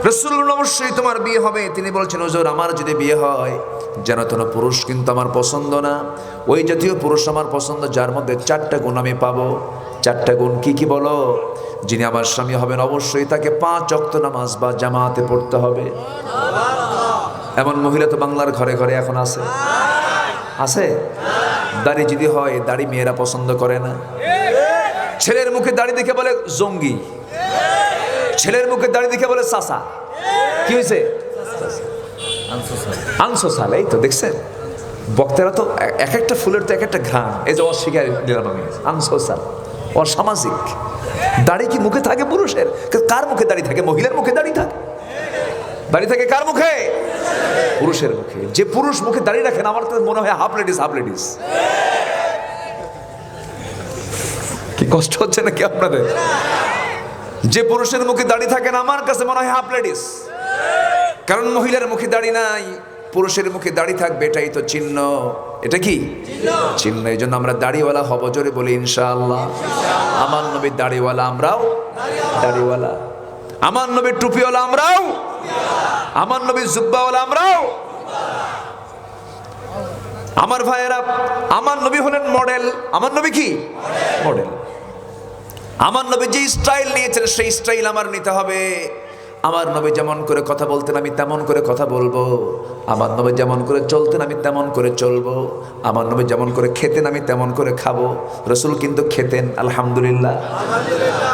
রাসূল অবশ্যই তোমার বিয়ে হবে। তিনি বলছেন হুজুর আমার যদি বিয়ে হয় যেন তেন পুরুষ কিন্তু আমার পছন্দ না, ওই জাতীয় পুরুষ আমার পছন্দ যার মধ্যে 4টা গুণ আমি পাবো। 4টা গুণ কি কি বলো? যিনি আমার স্বামী হবেন অবশ্যই তাকে 5 ওয়াক্ত নামাজ বা জামাতে পড়তে হবে। এমন মহিলা তো বাংলার ঘরে ঘরে এখন আছে, আছে? দাড়ি যদি হয়, দাড়ি মেয়েরা পছন্দ করে না। ছেলের মুখে দাড়ি দেখে বলে জঙ্গি, ছেলের মুখে দাড়ি দেখে বলে চাচা। কি হয়েছে? আনসোসাল। এই তো দেখছেন, বক্তারা তো এক একটা ফুলের তো এক একটা ঘ্রাণ। এই যে অস্বীকার দিলাম আমি, আনসোসাল, অসামাজিক। দাড়ি কি মুখে থাকে পুরুষের? কার মুখে দাড়ি থাকে? মহিলার মুখে দাড়ি থাকে। দাড়ি থাকে কার মুখে? পুরুষের মুখে। যে পুরুষ মুখে দাড়ি রাখেন আমার তো মনে হয় হাফ লেডিস, হাফ লেডিস। কি কষ্ট হচ্ছে নাকি আপনাদের? যে পুরুষের মুখে দাড়ি থাকে না আমার কাছে মনে হয় হাফ লেডিস। কারণ মহিলার মুখে দাড়ি নাই, পুরুষের মুখে দাড়ি থাকবে, এটাই তো চিহ্ন। এটা কি চিহ্ন? এই জন্য আমরা দাড়িওয়ালা হব, জোরে বলি ইনশাআল্লাহ। আমার নবীর দাড়িওয়ালা, আমরাও দাড়িওয়ালা। আমার নবীর টুপিওয়ালা, আমরাও। আমার নবীর জুব্বাওয়ালা, আমরাও। আমার ভাইয়েরা, আমার নবী হলেন মডেল। আমার নবী কি মডেল? আমার নবী যে স্টাইল নিয়েছেন সেই স্টাইল আমার নিতে হবে। আমার নবী যেমন করে কথা বলতেন আমি তেমন করে কথা বলবো। আমার নবী যেমন করে চলতেন আমি তেমন করে চলবো। আমার নবী যেমন করে খেতেন আমি তেমন করে খাবো। রসুল কিন্তু খেতেন, আলহামদুলিল্লাহ।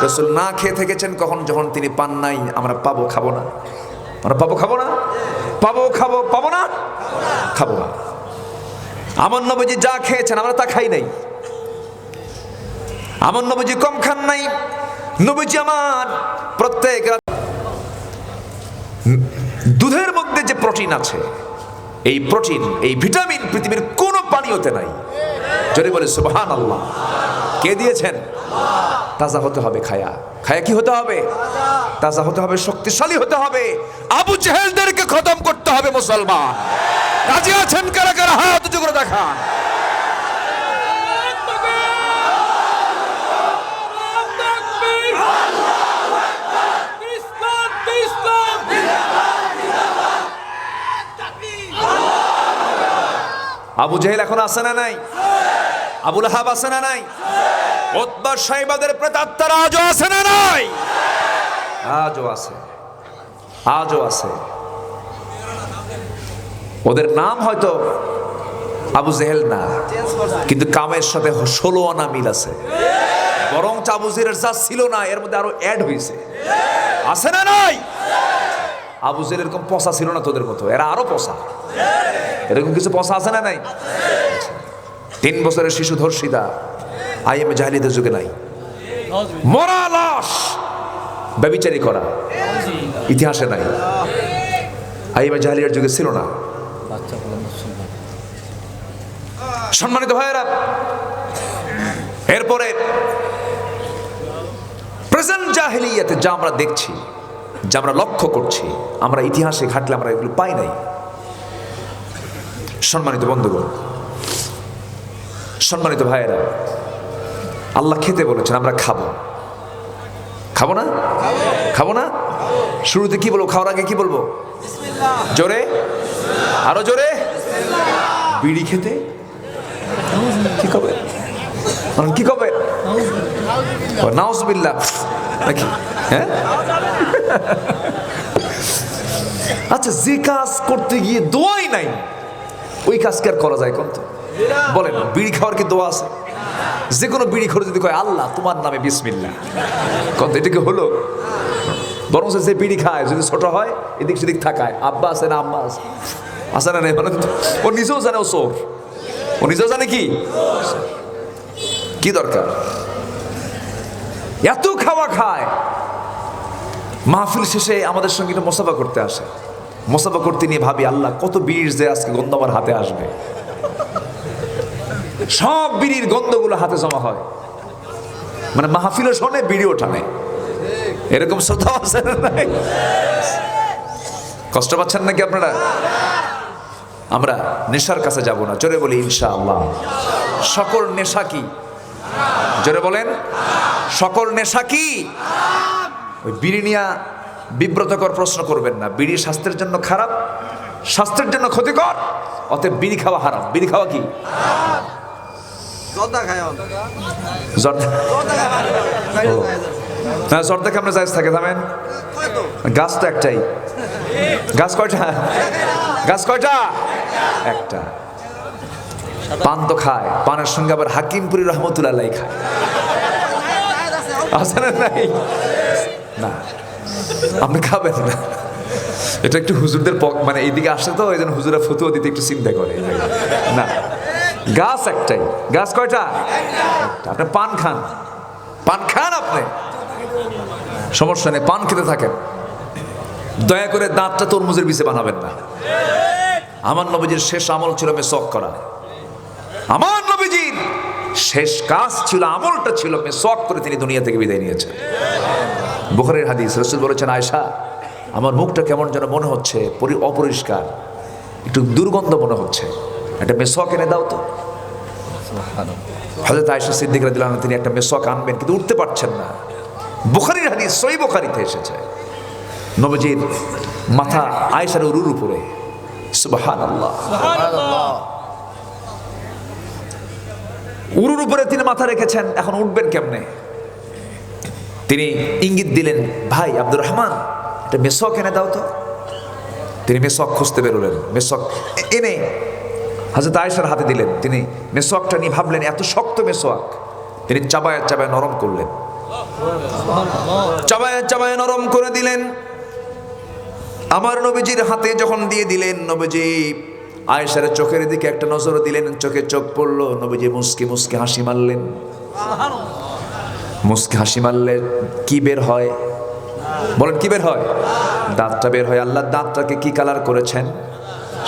রসুল না খেয়ে থেকেছেন কখন? যখন তিনি পান নাই। আমরা পাবো, খাবো না? আমরা পাবো, খাবো না? পাবো, খাবো, পাবো না? খাবো না। আমার নবীজি যা খেয়েছেন আমরা তা খাই নাই। আমার নবীজি কম খান নাই। নবীজি আমার প্রত্যেক দুধের মধ্যে যে প্রোটিন আছে, এই প্রোটিন, এই ভিটামিন পৃথিবীর কোনো পানীয়তে নাই। যদি বলে সুবহানাল্লাহ। কে দিয়েছেন? তাজা হতে হবে খায়া। খায়া কি হতে হবে? তাজা হতে হবে, শক্তিশালী হতে হবে। আবু জেহেলদেরকে খতম করতে হবে মুসলমান। রাজি আছেন কারা কারা? হাত উঁচু করে দেখান। আবু জেহেল এখন আছে না নাই? আবু লাহাব আছে না নাই? উতবা শাইবাদের প্রেতাত্মারা আজও আছে না নাই? আজও আছে, আজও আছে। ওদের নাম হয়তো আবু জেহেল না, কিন্তু কামের সাথে 16 আনা মিল আছে। বরং আবু জেহেলের যা ছিল না এর মধ্যে আরো অ্যাড হয়েছে। আছে না নাই? আবু জেহেল এরকম পচা ছিল না তোদের মতো, এরা আরো পচা। এরকম কিছু পচা আছে না নাই? 3 বছরের শিশু ধর্ষিতা আইএমএ জাহিলিয়াতের যুগে নাই। মরা লাশ ব্যভিচারী করা ইতিহাসে নাই, আইএমএ জাহিলিয়ার যুগে ছিল না। সম্মানিত ভাইয়েরা, এরপরে প্রেজেন্ট জাহিলিয়াতে যা আমরা দেখছি, যা আমরা লক্ষ্য করছি, আমরা ইতিহাসে ঘাটলে আমরা এগুলো পাই নাই। সম্মানিত বন্ধুগণ, সম্মানিত ভাইয়েরা, আল্লাহ খেতে বলেছেন, আমরা খাবো। খাবো না? খাবো না? শুরুতে কি বলবো? খাওয়ার আগে কি বলবো? জোরে, আরো জোরে। বিড়ি খেতে কি কবে? কি কবে? নাউজুবিল্লাহ নাকি? হ্যাঁ, আচ্ছা, যে কাজ করতে গিয়ে দোয়াই নাই ওই কাজ কি আর করা যায়? কোন তো বলেন, বিড়ি খাওয়ার কি দোয়া আছে? যে কোনো বিড়ি খোর যদি কয় আল্লাহ তোমার নামে বিসমিল্লাহ, কত এটা কি হলো? বরং যে বিড়ি খায় যদি ছোট হয় এদিক সেদিক থাকায়, আব্বা আছে না আম্মা আছে, আছে না নেই, মানে ও নিজেও জানে ও চোর, ও নিজেও জানে কি কি দরকার। এত খাওয়া খায়, মাহফিল শেষে আমাদের সঙ্গে একটা মোসাফা করতে আসে। মোসাফা করতে নিয়ে ভাবি আল্লাহ কত বিড়ির যে আজকে গন্ধ আমার হাতে আসবে। সব বিড়ির গন্ধগুলো হাতে জমা হয়, মানে মাহফিলও শোনে বিড়িও টানে। এরকম শ্রদ্ধা আছে না নাই? কষ্ট পাচ্ছেন নাকি আপনারা? আমরা নেশার কাছে যাব না, জোরে বলি ইনশাআল্লাহ। সকল নেশা কি? জোরে বলেন, সকল নেশা কি? ওই বিড়ি নিয়ে বিব্রতকর প্রশ্ন করবেন না। বিড়ি স্বাস্থ্যের জন্য খারাপ, স্বাস্থ্যের জন্য ক্ষতিকর, অতএব বিড়ি খাওয়া হারাম। বিড়ি খাওয়া কি? জর্দা কেমন জায়েজ থাকে? থামেন, গাছ তো একটাই। গাছ কয়টা? গাছ কয়টা? একটা। পান তো খায়, পানের সঙ্গে আবার হাকিমপুরি রহমতুল্লাহ খায়, আছে না? নাই না, আপনি খাবেন না। এটা একটু হুজুরদের মানে এইদিকে আসে তো, এই জন্য হুজুরা ফতুয়া দিতে একটু চিন্তা করে। না, গাছ একটাই। গাছ কয়টা? আপনি পান খান, পান খান, আপনি সমস্যা নেই, পান খেতে থাকেন। দয়া করে দাঁতটা তরমুজের বিচে বানাবেন না। আমার নবীজির শেষ আমল ছিল মেসওয়াক করা। আমার নবীজির শেষ কাজ ছিল, আমলটা ছিল মেসওয়াক করে তিনি দুনিয়া থেকে বিদায় নিয়েছেন। বুখারীর হাদিস, রাসূল বলেছেন, আয়েশা আমার মুখটা কেমন যেন মনে হচ্ছে অপরিষ্কার, একটু দুর্গন্ধ মনে হচ্ছে, একটা মেসওয়াক এনে দাও তো। হযরত আয়েশা সিদ্দিকা রাদিয়াল্লাহু আনহা তিনি একটা মেসওয়াক আনবেন, কিন্তু উঠতে পারছেন না। বুখারীর হাদিস, সহিহ বুখারীতে এসেছে, নবীজির মাথা আয়েশার উরুর উপরে। সুবহানাল্লাহ, উরুর উপরে তিনি মাথা রেখেছেন, এখন উঠবেন কেমনে? তিনি ইঙ্গিত দিলেন, ভাই আব্দুর রহমান একটা মেসওয়াক এনে দাও তো। তিনি মেসওয়াক খুঁজতে বেরোলেন, মেসওয়াক এনে হযরত আয়েশার হাতে দিলেন। তিনি মেসওয়াকটা নিয়ে ভাবলেন এত শক্ত মেসওয়াক, তিনি চাবায় চাবায় নরম করলেন, চাবায় চাবায় নরম করে দিলেন। আমার নবীজির হাতে যখন দিয়ে দিলেন, নবীজি আয়েশার চোখের দিকে একটা নজর দিলেন, চোখে চোখ পড়লো। নবীজি মুস্কি মুস্কি হাসি মারলেন। মুস্কি হাসি মারলে কি বের হয়? বলেন কি বের হয়? দাঁতটা বের হয়। আল্লাহ দাঁতটাকে কি কালার করেছেন?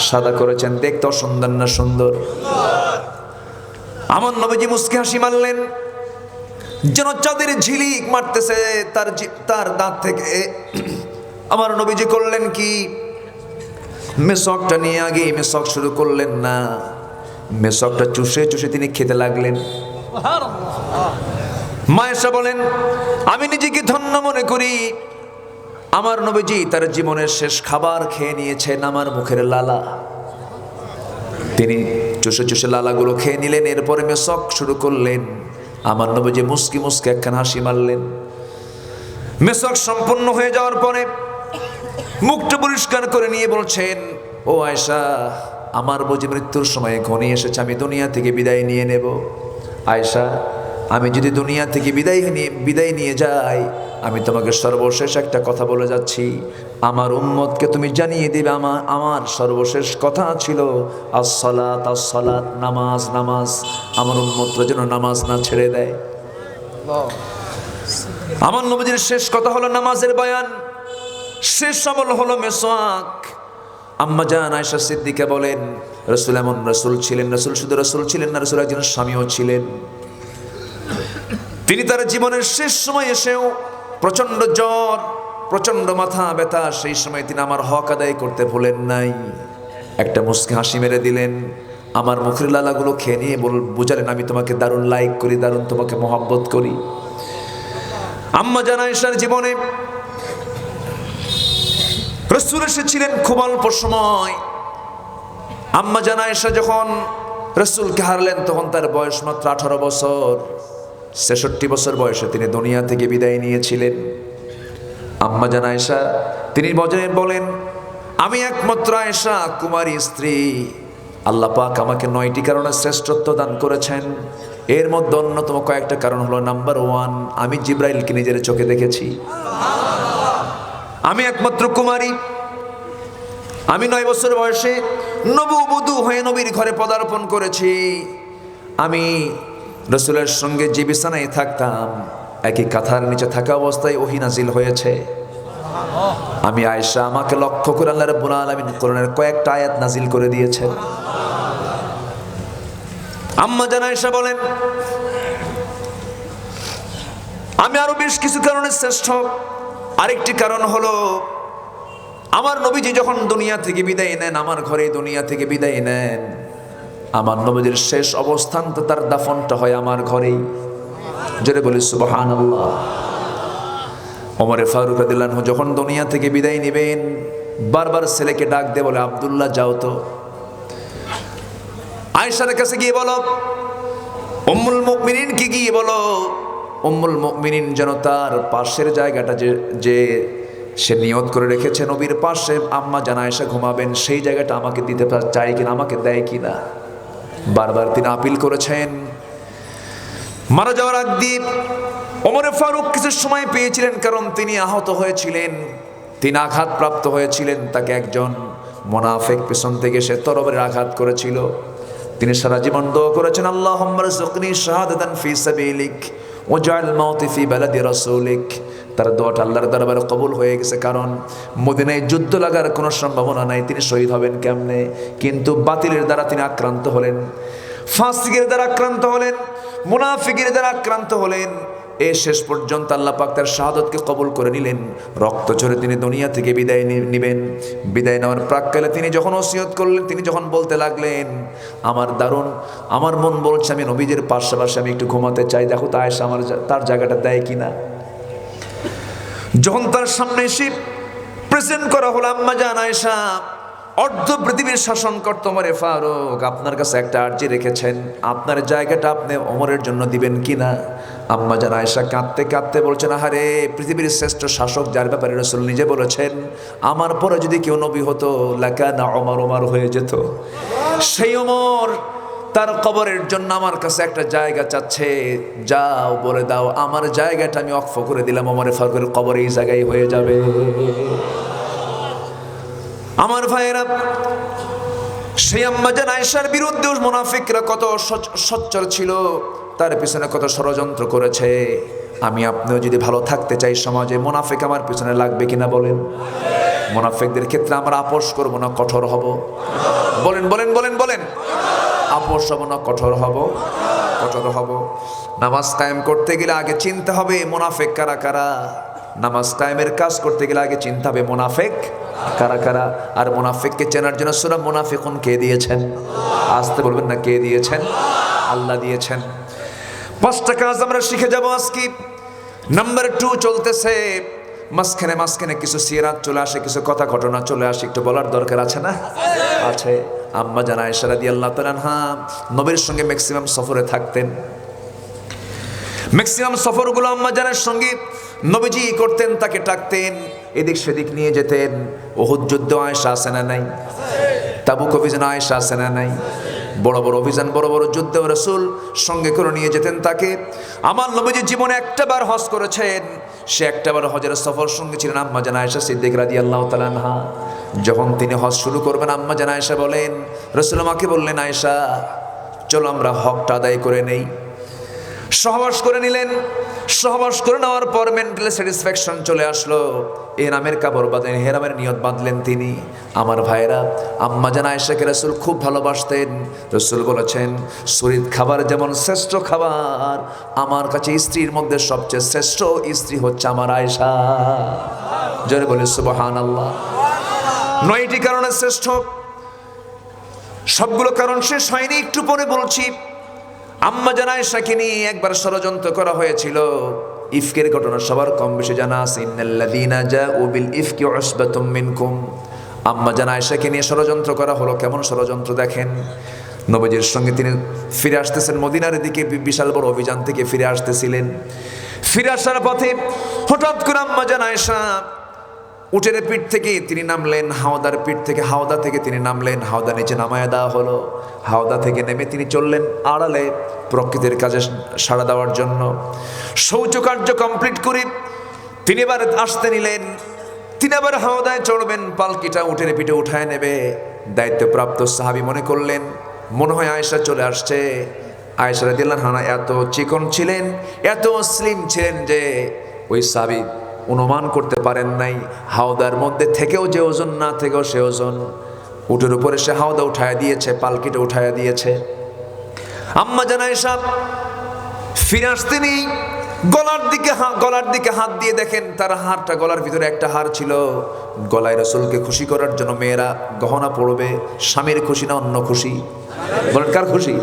সাদা করেছেন। দেখতে সুন্দর না সুন্দর? আমার নবীজি মুস্কি হাসি মারলেন, যেন চাঁদের ঝিলিক মারতেছে তার দাঁত থেকে। আমার নবীজি করলেন কি, মেসওয়াকটা নিয়ে আগে মেসওয়াক শুরু করলেন না, মেসওয়াকটা চুষে চুষে তিনি খেতে লাগলেন। মায়েশা বলেন, আমি নিজেকে ধন্য মনে করি, আমার নবীজি তার জীবনের শেষ খাবার খেয়ে নিয়েছেন আমার মুখের লালা। তিনি চুষে চুষে লালাগুলো খেয়ে নিলেন, এরপরে মেসওয়াক শুরু করলেন। আমার নবীজি মুস্কি মুস্কি একখান হাসি মারলেন। মেসওয়াক সম্পূর্ণ হয়ে যাওয়ার পরে মুখটা পরিষ্কার করে নিয়ে বলছেন, ও আয়েশা, আমার বুঝি মৃত্যুর সময় ঘনিয়ে এসেছে, আমি দুনিয়া থেকে বিদায় নিয়ে নেব। আয়েশা, আমি যদি দুনিয়া থেকে বিদায় নিয়ে যাই, আমি তোমাকে সর্বশেষ একটা কথা বলে যাচ্ছি, আমার উম্মতকে তুমি জানিয়ে দিবে আমার সর্বশেষ কথা ছিল আসসালাত আসসালাত, নামাজ নামাজ। আমার উম্মতরা যেন নামাজ না ছেড়ে দেয়। আমার নবীজির শেষ কথা হলো নামাজের বয়ান, শেষ আমল হলো মেসওয়াক। আম্মা জান আয়েশা সিদ্দিকা বলেন, রাসূল এমন রাসূল ছিলেন, রাসূল শুধু রাসূল ছিলেন না, রাসূল একজন স্বামীও ছিলেন। তিনি তার জীবনের শেষ সময় এসেও প্রচন্ড জ্বর, প্রচন্ড মাথা ব্যথা, সেই সময় তিনি আমার হক আদায় করতে ভুলেন নাই। একটা মুস্কি হাসি মেরে দিলেন, আমার মুখের লালাগুলো খেয়ে নিয়ে বুঝালেন, আমি তোমাকে দারুণ লাইক করি, দারুণ তোমাকে মহব্বত করি। আম্মা জান আয়েশার জীবনে রাসূল এসেছিলেন খুব অল্প সময়। আম্মা জান আয়েশা যখন রাসূলকে হারালেন, তখন তার বয়স মাত্র 18 বছর। 66 বছর বয়সে তিনি দুনিয়া থেকে বিদায় নিয়েছিলেন। আম্মা জান আয়েশা তিনি বলেন, আমি একমাত্র আয়েশা কুমারী স্ত্রী, আল্লাহ পাক আমাকে 9টি কারণে শ্রেষ্ঠত্ব দান করেছেন। এর মধ্যে অন্যতম কয়েকটা কারণ হলো, নাম্বার 1, আমি জিব্রাইলকে নিজের চোখে দেখেছি। আমি একমাত্র কুমারী, আমি 9 বছর বয়সে নববধূ হয়ে নবীর ঘরে পদার্পণ করেছি। আমি রাসূলের সঙ্গে যে বিছানায় থাকতাম, একই কাঁথার নিচে থাকা অবস্থায় ওহী নাজিল হয়েছে। আমি আয়েশা, আমাকে লক্ষ্য করে আল্লাহ রাব্বুল আলামিন কোরআনের কয়েকটা আয়াত নাজিল করে দিয়েছেন। আম্মা জান আয়েশা বলেন, আমি আরো বেশ কিছু কারণে শ্রেষ্ঠ। আরেকটি কারণ হলো, আমার নবীজি যখন দুনিয়া থেকে বিদায় নেন, আমার ঘরে দুনিয়া থেকে বিদায় নেন, আমার নবীজির শেষ অবস্থান তো তার দাফনটা হয় আমার ঘরেই। জোরে বলি সুবহানাল্লাহ। ওমরে ফারুক রাদিয়াল্লাহু আনহু যখন দুনিয়া থেকে বিদায় নেবেন, বারবার ছেলেকে ডাক দিয়ে বলে, আব্দুল্লাহ যাও তো আয়েশার কাছে গিয়ে বলো, উম্মুল মুমিনিন কি গিয়ে বলো, উম্মুল মুমিনিন যেন তার পাশের জায়গাটা যে সে নিয়ত করে রেখেছে নবীর পাশে আম্মা জান আয়েশা ঘুমাবেন, সেই জায়গাটা আমাকে দিতে চাই কিনা, আমাকে দেয় কিনা। বারবার তিনি আপিল করেছেন। মারা যাওয়ার আগ দিয়ে ওমরে ফারুক কিছু সময় পেয়েছিলেন, কারণ তিনি আহত হয়েছিলেন, তিনি আঘাতপ্রাপ্ত হয়েছিলেন। তাকে একজন মুনাফিক পেছন থেকে সে তরবারির আঘাত করেছিল। তিনি সারা জীবন দোয়া করেছেন, আল্লাহুম্মা রযুকনি শাহাদাতান ফি সাবিলিক ওয়াজআল মাউতি ফি বালাদি রাসূলিক। তার দোয়াটা আল্লাহর দরবারে কবুল হয়ে গেছে, কারণ মদিনায় যুদ্ধ লাগার কোনো সম্ভাবনা নাই, তিনি শহীদ হবেন কেমনে। কিন্তু বাতিলের দ্বারা তিনি আক্রান্ত হলেন, ফাসিকের দ্বারা আক্রান্ত হলেন, মুনাফিকের দ্বারা আক্রান্ত হলেন। এই শেষ পর্যন্ত আল্লাহ পাক তার শাহাদাতকে কবুল করে নিলেন। রক্ত ঝরে তিনি দুনিয়া থেকে বিদায় নেবেন। বিদায় নেওয়ার প্রাক্কালে তিনি যখন ওসিয়ত করলেন, তিনি যখন বলতে লাগলেন, আমার মন বলছে আমি নবীজির পাশাপাশি আমি একটু ঘুমাতে চাই, দেখো তো আয়েশা আমার তার জায়গাটা দেয় কিনা। যখন তার সামনে এসে প্রেজেন্ট করা হলো, আম্মা জান আয়েশা অর্ধ পৃথিবীর শাসন করত ওমরে ফারুক, আপনার কাছে একটা আর্জি রেখেছেন, আপনার জায়গাটা আপনি ওমরের জন্য দিবেন কিনা। আম্মা জান আয়েশা কাঁদতে কাঁদতে বলছেন, আহারে পৃথিবীর শ্রেষ্ঠ শাসক যার ব্যাপারে রাসূল নিজে বলেছেন আমার পরে যদি কেউ নবী হতো লাকানা ওমর, ওমর হয়ে যেত। সেই ওমর তার কবরের জন্য আমার কাছে একটা জায়গা চাচ্ছে, যাও বলে দাও আমার জায়গাটা আমি ওয়াকফ করে দিলাম, ওমরে ফারুকের কবর এই জায়গায় হয়ে যাবে। আমার ভাইয়েরা, সেই আম্মা জান আয়েশার বিরুদ্ধে মুনাফিকরা কত সচ্চর ছিল, তার পিছনে কত ষড়যন্ত্র করেছে। আমি আপনিও যদি ভালো থাকতে চাই সমাজে, মুনাফিক আমার পিছনে লাগবে কিনা বলেন? মুনাফিকদের ক্ষেত্রে আমরা আপোষ করবো না কঠোর হব? বলেন বলেন বলেন বলেন, আপোষ হব না কঠোর হব? কঠোর হব। নামাজ কায়েম করতে গেলে আগে চিনতে হবে মুনাফিক কারা কারা। নামাজ কায়েমের কাজ করতে গেলে আগে চিনতে হবে মুনাফিক কারা কারা। আর মুনাফিককে চেনার জন্য সূরা মুনাফিকুন কে দিয়েছেন? আসতে বলবেন না, কে দিয়েছেন? আল্লাহ দিয়েছেন। 5টা কাজ আমরা শিখে যাব আজকে। নাম্বার 2 চলতেছে, মাঝখানে কিছু সিরাত চলে আসে, কিছু কথা ঘটনা চলে আসে, একটু বলার দরকার আছে না? আছে। আম্মা জান আয়েশা রাদিয়াল্লাহু তাআলা আনহা নবীর সঙ্গে ম্যাক্সিমাম সফরে থাকতেন। ম্যাক্সিমাম সফরগুলো আম্মা জানের সঙ্গে নবীজি করতেন, তাকে ডাকতেন, এদিক সেদিক নিয়ে যেতেন। উহুদ যুদ্ধ আয়েশা আছে না নাই? তাবুক অভিযান আয়েশা আছে না নাই? বড় বড় অভিযান, বড় বড় যুদ্ধে রাসূল সঙ্গে করে নিয়ে যেতেন তাকে। আমার নবীজি জীবনে একটাবার হজ করেছেন, সে একটাবার হজের সফর সঙ্গে ছিলেন আম্মা জান আয়েশা সিদ্দিকা রাদিয়াল্লাহু তাআলা আনহা। যখন তিনি হজ শুরু করবেন, আম্মা জান আয়েশা বলেন, রাসূল আমাকে বললেন, আয়েশা চলো আমরা হকটা আদায় করে নেই। সহবাস করে নিলেন। সহবাস করে নেওয়ার পর মেন্টাল স্যাটিসফ্যাকশন চলে আসলো, এহরামের কাপড় বাঁধলেন, হেরামের নিয়ত বাঁধলেন তিনি। আমার ভাইরা, আম্মা জান আয়েশাকে রাসূল খুব ভালোবাসতেন। রাসূল বলেছেন, শরীর খাবার যেমন শ্রেষ্ঠ খাবার, আমার কাছে স্ত্রীর মধ্যে সবচেয়ে শ্রেষ্ঠ স্ত্রী হচ্ছে আমার আয়েশা। জোরে বলে সুবহানাল্লাহ। 9টি কারণে শ্রেষ্ঠ, সবগুলো কারণ শেষ হয়নি, একটু পরে বলছি। আম্মা জান আয়েশাকে নিয়ে একবার ষড়যন্ত্র করা হয়েছিল। ইফকের ঘটনা সবার কম বেশি জানা আছে। ইন্নাল্লাযীনা জাউ বিল ইফকি উসবাতুম মিনকুম। আম্মা জান আয়েশাকে নিয়ে ষড়যন্ত্র করা হলো। কেমন ষড়যন্ত্র দেখেন। নবীজির সঙ্গে তিনি ফিরে আসতেছেন মদিনার দিকে, বিশাল বড় অভিযান থেকে ফিরে আসতেছিলেন। ফিরে আসার পথে হঠাৎ করে আম্মা জান আয়েশা উটের পিঠ থেকে তিনি নামলেন, হাওদার পিঠ থেকে, হাওদা থেকে তিনি নামলেন, হাওদা নিচে নামায় দেওয়া হলো। হাওদা থেকে নেমে তিনি চললেন আড়ালে প্রকৃতির কাজে সাড়া দেওয়ার জন্য। শৌচকার্য কমপ্লিট করে তিনি এবার আসতে নিলেন। তিনি আবার হাওদায় চড়বেন, পালকিটা উটের পিঠে উঠায় নেবে। দায়িত্বপ্রাপ্ত সাহাবী মনে করলেন মনে হয় আয়েশা চলে আসছে। আয়েশা রাদিয়াল্লাহু আনহা এত চিকন ছিলেন, এত স্লিম ছিলেন যে ওই সাহাবী অনুমান করতে পারেন নাই হাওদার মধ্যে থেকেও যে ওজন, না থেকেও সে ওজন। উটের উপরে সে হাওদা উঠায় দিয়েছে, পালকিটা উঠায় দিয়েছে। আম্মা জান আয়েশা ফিরে আসতে নেই, গলার দিকে হাত দিয়ে দেখেন তার হারটা, গলার ভিতরে একটা হার ছিল। গলায় রাসূলকে খুশি করার জন্য মেয়েরা গহনা পড়বে, স্বামীর খুশি না অন্য খুশি? বলেন কার খুশি?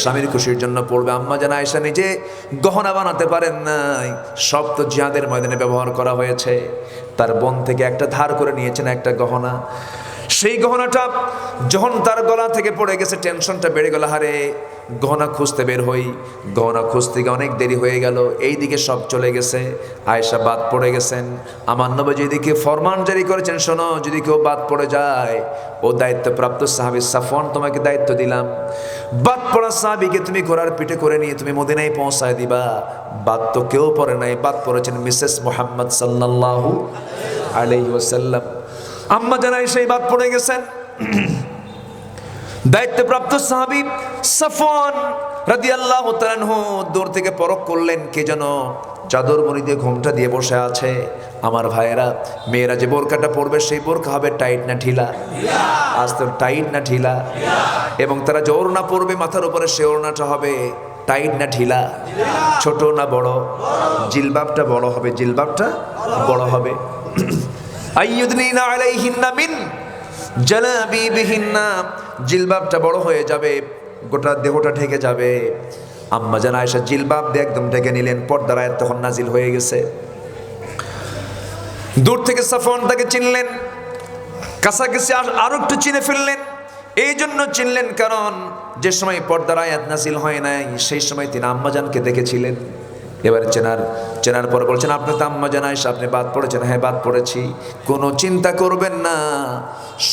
স্বামীর খুশির জন্য পড়বে। আম্মা জান আয়েশা নিজে গহনা বানাতে পারেন নাই, সব তো জিহাদের ময়দানে ব্যবহার করা হয়েছে। তার বোন থেকে একটা ধার করে নিয়েছেন একটা গহনা, সেই গহনাটা যখন তার গলা থেকে পড়ে গেছে টেনশনটা বেড়ে গেল, হারে গহনা খুঁজতে বের হই, গহনা খুঁজতে গিয়ে অনেক দেরি হয়ে গেল, এইদিকে সব চলে গেছে, আয়েশা বাদ পড়ে গেছেন। আমার নবী যেদিকে ফরমান জারি করেছেন, শোনো যদি কেউ বাদ পড়ে যায়, ও দায়িত্বপ্রাপ্ত সাহাবী সাফওয়ান তোমাকে দায়িত্ব দিলাম, বাদ পড়া সাহাবীকে তুমি ঘোড়ার পিঠে করে নিয়ে তুমি মদিনায় পৌঁছায় দিবা। বাদ তো কেউ পড়ে নাই, বাদ পড়েছেন মিসেস মুহাম্মদ সাল্লাল্লাহু আলাইহি ওয়াসাল্লাম। আম্মা জান আয়েশা বাদ পড়ে গেছেন। দায়িত্বপ্রাপ্ত সাহাবী সাফওয়ান রাদিয়াল্লাহু তাআলা আনহু দূর থেকে পরখ করলেন, কে যেন চাদর মুড়ি দিয়ে ঘোমটা দিয়ে বসে আছে। আমার ভাইয়েরা, মেয়েরা যে বোরকাটা পরবে সেই বোরকা হবে টাইট না ঢিলা? আজ তো টাইট না ঢিলা। এবং তারা যে ওড়না পরবে মাথার উপরে, সে ওড়নাটা হবে টাইট না ঢিলা? ছোট না বড়? জিলবাবটা বড় হবে, জিলবাবটা বড় হবে। আইয়ুদনিনা আলাইহিন্না মিন জালাবিবিহিন্না, জিলবাবটা বড় হয়ে যাবে, গোটা দেহটা ঢেকে যাবে। আম্মা জান আয়েশা জিলবাব দিয়ে একদম ঢেকে নিলেন। পর্দার আয়াত তখন নাজিল হয়ে গেছে। দূর থেকে সাফওয়ান তাকে চিনলেন, কাছাকাছি আরো একটু চিনে ফেললেন। এই জন্য চিনলেন কারণ যে সময় পর্দার আয়াত নাজিল হয় নাই সেই সময় তিনি আম্মা জানকে দেখেছিলেন। এবারে চেনার পর বলছেন, আপনি তো আম্মা জান আয়েশা, আপনি বাদ পড়েছেন? হ্যাঁ বাদ পড়েছি। কোনো চিন্তা করবেন না,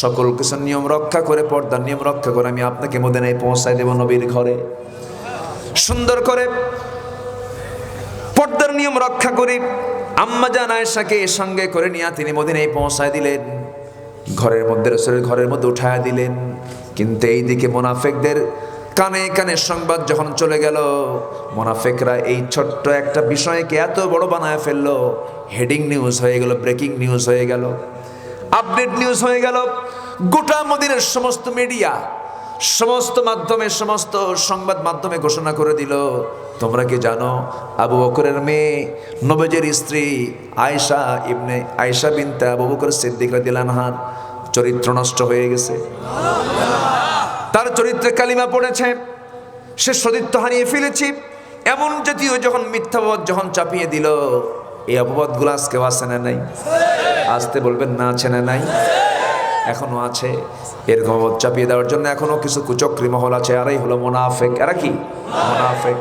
সকল কিছু নিয়ম রক্ষা করে, পর্দার নিয়ম রক্ষা করে আমি আপনাকে মদিনায় পৌঁছায় দেব, নবীর ঘরে। সুন্দর করে পর্দার নিয়ম রক্ষা করে আম্মা জান আয়েশাকে সঙ্গে করে নিয়ে তিনি মদিনায় পৌঁছায় দিলেন, ঘরের মধ্যে, রাসূলের ঘরের মধ্যে উঠায় দিলেন। কিন্তু এইদিকে মুনাফিকদের কানে কানে সংবাদ যখন চলে গেল, মুনাফিকরা এই ছোট্ট একটা বিষয়কে এত বড় বানায় ফেললো, হেডিং নিউজ হয়ে গেল, ব্রেকিং নিউজ হয়ে গেল, আপডেট নিউজ হয়ে গেল। গোটা মদিনার সমস্ত মিডিয়া, সমস্ত মাধ্যমে, সমস্ত সংবাদ মাধ্যমে ঘোষণা করে দিল, তোমরা কি জানো আবু বকরের মেয়ে নবীজির স্ত্রী আয়েশা বিনতে আবু বকর সিদ্দিক রাদিয়াল্লাহু আনহার চরিত্র নষ্ট হয়ে গেছে, তার চরিত্রে কালিমা পড়েছে, সে সতীত্ব হারিয়ে ফেলেছি। এমন জাতীয় যখন মিথ্যাবাদ যখন চাপিয়ে দিল, এই অপবাদগুলো আজকেও আছে না নাই? আসতে বলবেন না, আছে না নাই? এখনো আছে। এরকম অপবাদ চাপিয়ে দেওয়ার জন্য এখনো কিছু কুচক্রী মহল আছে, আরাই হলো মুনাফিক। এরা কি? মুনাফিক।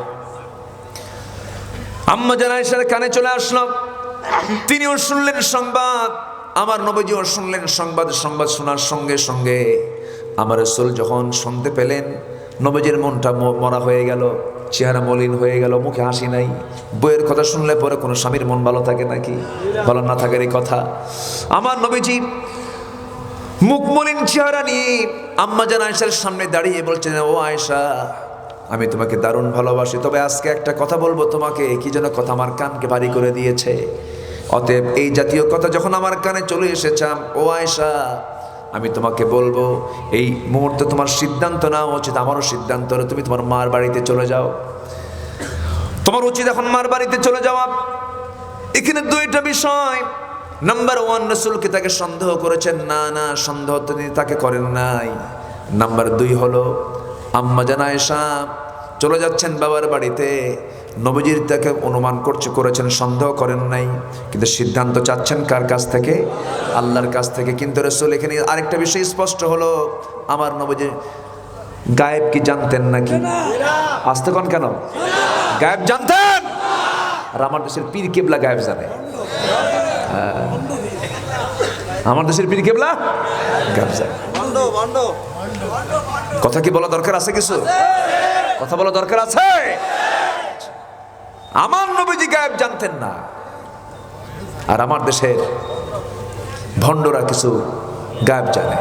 আম্মা জান আয়েশার কানে চলে আসলো, তিনিও শুনলেন সংবাদ, আমার নবীজিও শুনলেন সংবাদ। সংবাদ শোনার সঙ্গে সঙ্গে আমার রাসূল যখন শুনতে পেলেন, নবীজির মনটা মরা হয়ে গেল, চেহারা মলিন হয়ে গেল, মুখে হাসি নাই। বইয়ের কথা শুনলে পরে কোনো স্বামীর মন ভালো থাকে নাকি? ভালো না থাকার এই কথা। আমার নবীজি মুখ মলিন চেহারা নিয়ে আম্মা জান আয়েশার সামনে দাঁড়িয়ে বলছেন, ও আয়েশা, আমি তোমাকে দারুণ ভালোবাসি, তবে আজকে একটা কথা বলবো তোমাকে। কি যেন কথা আমার কানকে ভারী করে দিয়েছে। অতএব এই জাতীয় কথা যখন আমার কানে চলে এসেছাম, ও আয়েশা, আমি তোমাকে বলবো, এই মুহূর্তে তোমার সিদ্ধান্ত নেওয়া উচিত, আমারও সিদ্ধান্ত হলো তুমি তোমার মার বাড়িতে চলে যাও। তোমার উচিত এখন মার বাড়িতে চলে যাওয়া। এখানে দুইটা বিষয়। নাম্বার ওয়ান, রাসূলকে তাকে সন্দেহ করেছেন, না সন্দেহ তিনি তাকে করেন নাই। নাম্বার দুই হলো, আম্মা জান আয়েশা চলে যাচ্ছেন বাবার বাড়িতে, নবীজির তাকে অনুমান করেছেন, সন্দেহ করেন নাই, কিন্তু সিদ্ধান্ত চাচ্ছেন কার কাছ থেকে? আল্লাহর কাছ থেকে। কিন্তু রাসূল এখানে আরেকটা বিষয় স্পষ্ট হলো, আমার নবীজি গায়েব কি জানতেন নাকি? আসতে কোন কেন? গায়েব জানতেন। আর আমার দেশের পীর কেবলা গায়েব জানে। আমার দেশের পীর কেবলা গায়েব জানে। কথা কি বলা দরকার আছে? কিছু কথা বলা দরকার আছে। আমার নবীজি গায়েব জানতেন না, আর আমার দেশের ভণ্ডরা কিছু গায়েব জানে।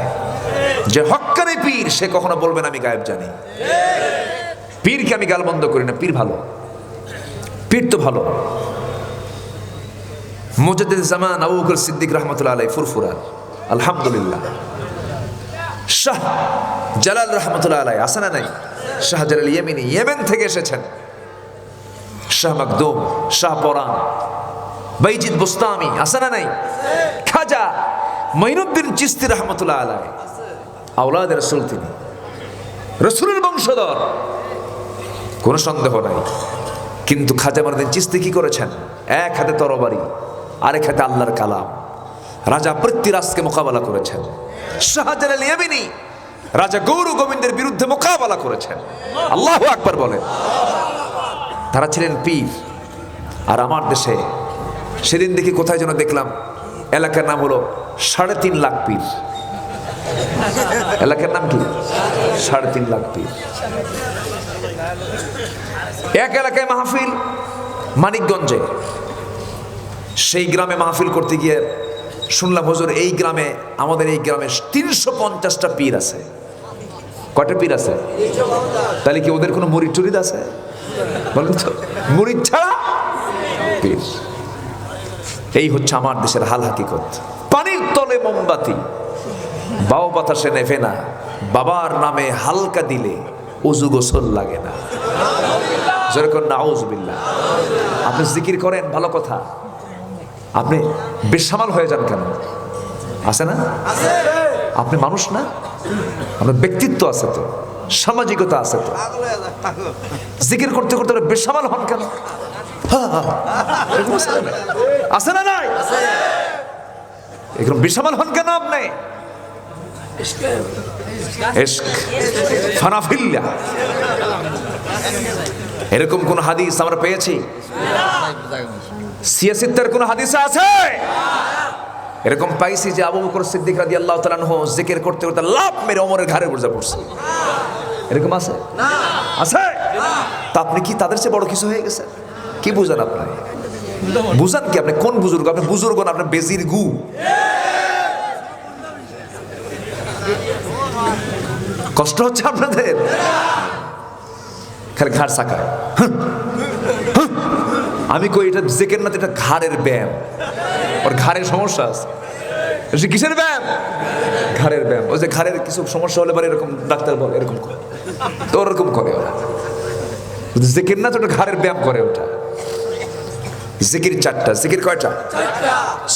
যে হক্কানি পীর সে কখনো বলবেন আমি গায়েব জানি। পীরকে আমি গালমন্দ করি না, পীর ভালো, পীর তো ভালো। মুজাদ্দিদ জামান আবু বকর সিদ্দিক রাহমাতুল্লাহ আলাইহি ফুরফুরা, আলহামদুলিল্লাহ। শাহ জালাল রাহমাতুল্লাহ আলাইহি আছে না নাই? শাহ জালাল ইয়েমেনি, ইয়েমেন থেকে এসেছেন। শাহ মাকদুম, শাহ পরান, বাইজিদ বুস্তামি আছে না নাই? খাজা মঈনুদ্দিন চিশতি রাহমাতুল্লাহ আলাইহি, আওলাদ রাসূল তিনি। রাসূলের বংশধর, কোনো সন্দেহ নাই। কিন্তু খাজা মাইনুদ্দিন চিশতি কি করেছেন? এক হাতে তরবারি, আরেক হাতে আল্লাহর কালাম, রাজা পৃথ্বীরাজকে মোকাবেলা করেছেন। শাহজালাল ইয়ামানি রাজা গৌর গোবিন্দের বিরুদ্ধে মোকাবেলা করেছেন। আল্লাহু আকবার বলেন। তারা ছিলেন পীর। আর আমার দেশে সেদিন দেখি কোথায় যেন দেখলাম, এলাকার নাম হলো 3.5 লাখ পীর। এলাকার নাম কি? 3.5 লাখ পীর। এক এলাকায় মাহফিল মানিকগঞ্জে, সেই গ্রামে মাহফিল করতে গিয়ে শুনলাম, হুজুর এই গ্রামে, আমাদের এই গ্রামে 350টা পীর আছে। কয়টা পীর আছে? তাহলে কি ওদের কোনো মুরিদ টুরিদ আছে? বলেন তো, মুরিদ ছাড়া পীর। এই হচ্ছে আমার দেশের হাল হাকিকত। পানির তলে মোমবাতি, বাও বাতাসে নেভে না, বাবার নামে হালকা দিলে উজু গোসল লাগে না। যেরকম নাউজুবিল্লাহ। আপনি জিকির করেন, ভালো কথা, আপনি বেসামাল হয়ে যান কেন? আছে না? আপনি মানুষ না? আপনার ব্যক্তিত্ব আছে তো, সামাজিকতা আছে তো, জিকির করতে করতে বেসামাল হন কেন? আছে না? নাই এরকম বেসামাল হন কেন আপনি? ইশক, ফানাফিল্লাহ, এরকম কোন হাদিস আমরা পেয়েছি? সিয়াসিত্তের কোন হাদিস আছে? এরকম পাইছি যে আবু বকর সিদ্দিক রাদিয়াল্লাহু তাআলা আনহু জিকির করতে করতে লাফ মেরে ওমরের ঘাড়ে বসে পড়ছে। এরকম আছে? আছে? তা আপনি কি তাদের চেয়ে বড় কিছু হয়ে গেছে? কি বুঝান আপনি? বুঝান কি আপনি? কোন বুজুর্গ? আপনি বুজুর্গ না, আপনি বেজির গু। কষ্ট হচ্ছে আপনাদের? খালি ঘাড় সাকায়। আমি কই এটা জিকির না, এটা ঘাড়ের ব্যায়াম। ওর ঘাড়ের সমস্যা আছে। কিসের ব্যায়াম? ঘাড়ের ব্যায়াম। ওই যে ঘাড়ের কিছু সমস্যা হলে পরে এরকম ডাক্তার বলে এরকম করে, তো ওরকম করে ওরা। জিকির না, তো ওটা ঘাড়ের ব্যায়াম করে ওটা। জিকির 4টা। জিকির কয়টা?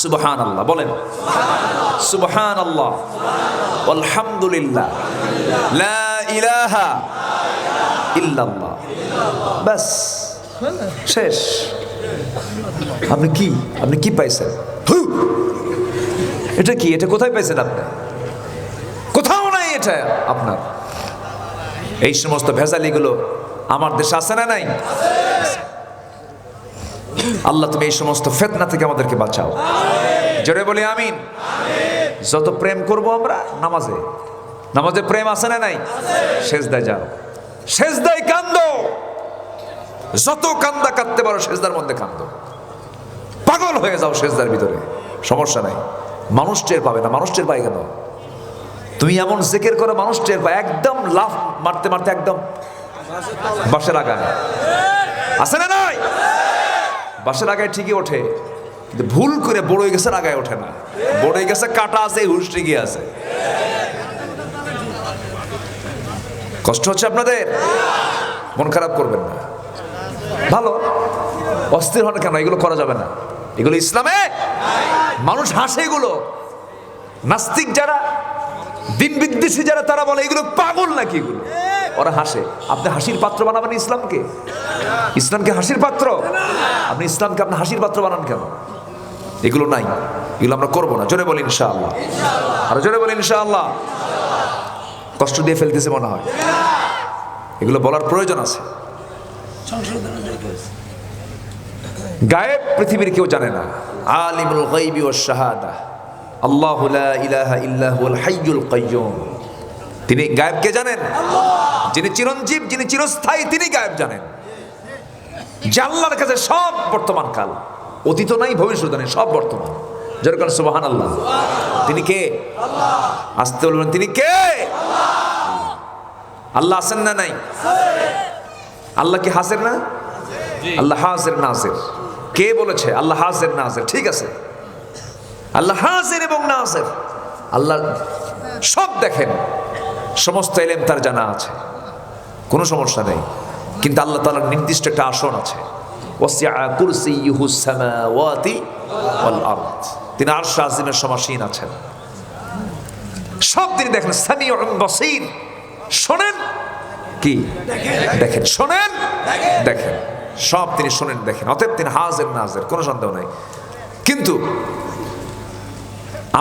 সুবহানাল্লাহ বলেন, সুবহানাল্লাহ, আলহামদুলিল্লাহ, লা ইলাহা ইল্লাল্লাহ। বাস, শেষ। আপনি কি পাইছেন? এটা কি? এটা কোথায় পাইছেন আপনি? কোথাও নাই এটা আপনার। এই সমস্ত ভেজালিগুলো আমার দেশে আছে না? নাই। আল্লাহ তুমি এই সমস্ত ফিতনা থেকে আমাদেরকে বাঁচাও। জোরে বলি আমিন। যত প্রেম করব আমরা নামাজে প্রেম আছে না? নাই। সেজদায় যাও, সেজদায় কান্দো, যত কান্দা কাঁদতে পারো সেজদার মধ্যে কান্দো, পাগল হয়ে যাও সেজদার ভিতরে, সমস্যা নাই। মানুষ টের পাবে না। মানুষ টের পায় কেন? তুমি এমন জিকির করে মানুষ টের পায়। একদম লাফ মারতে মারতে একদম বাসের আগায় আছে না? নাই। বাসের আগায় ঠিকই ওঠে, কিন্তু ভুল করে বড়ই গেছে আগায় ওঠে না। বড়ই গেছে কাটা আছে, হুশ ঠিকই আছে। কষ্ট হচ্ছে আপনাদের? মন খারাপ করবেন না। ভালো, অস্থির হন কেন? এগুলো করা যাবে না। এগুলো ইসলামে মানুষ হাসে। এগুলো নাস্তিক যারা, দিন বিদ্বেষী যারা, তারা বলে এগুলো পাগল নাকি, এগুলো ওরা হাসে। আপনি হাসির পাত্র বানাবেন ইসলামকে? ইসলামকে হাসির পাত্র? আপনি ইসলামকে আপনি হাসির পাত্র বানান কেন? এগুলো নাই, এগুলো আমরা করবো না। জোরে বলি ইনশাআল্লাহ। আর জোরে বলি ইনশাআল্লাহ। কষ্ট দিয়ে ফেলতেছে মনে হয়, এগুলো বলার প্রয়োজন আছে। গায়েব পৃথিবীর কেউ জানে না। আলিমুল গায়বি ওয়াশ শাহাদা আল্লাহু লা ইলাহা ইল্লা হুয়াল হাইয়ুল কাইয়্যুম। তিনি গায়েবকে জানেন। যিনি চিরঞ্জীব, যিনি চিরস্থায়ী, তিনি গায়েব জানেন। যে আল্লাহর কাছে সব বর্তমান কাল, অতীত নাই, ভবিষ্যৎ নাই, সব বর্তমান। যেরকম সুবহানাল্লাহ। তিনি কে? আসতে বলবেন, তিনি কে? আল্লাহ আছেন না? নাই। আল্লাহ কি হাজির না? আল্লাহ হাজির নাজির। কে বলেছে আল্লাহ হাজির নাজির? ঠিক আছে, আল্লাহ হাজির এবং নাজির। আল্লাহ সব দেখেন, সমস্ত ইলম তার জানা আছে, কোনো সমস্যা নেই। কিন্তু আল্লাহ তাআলার নির্দিষ্ট একটা আসন আছে। ওয়াসিআ কুরসিয়ুহুস সামাওয়াতি ওয়াল আরদ। তিনি আরশ আজিমের সমাসীন আছেন। সব তিনি দেখেন। সামিউন বাসীর, শোনেন কি দেখেন, শোনেন, দেখেন, সব তিনি শোনেন, দেখেন। অতএব তিনি হাজির নাজির, কোনো সন্দেহ নাই। কিন্তু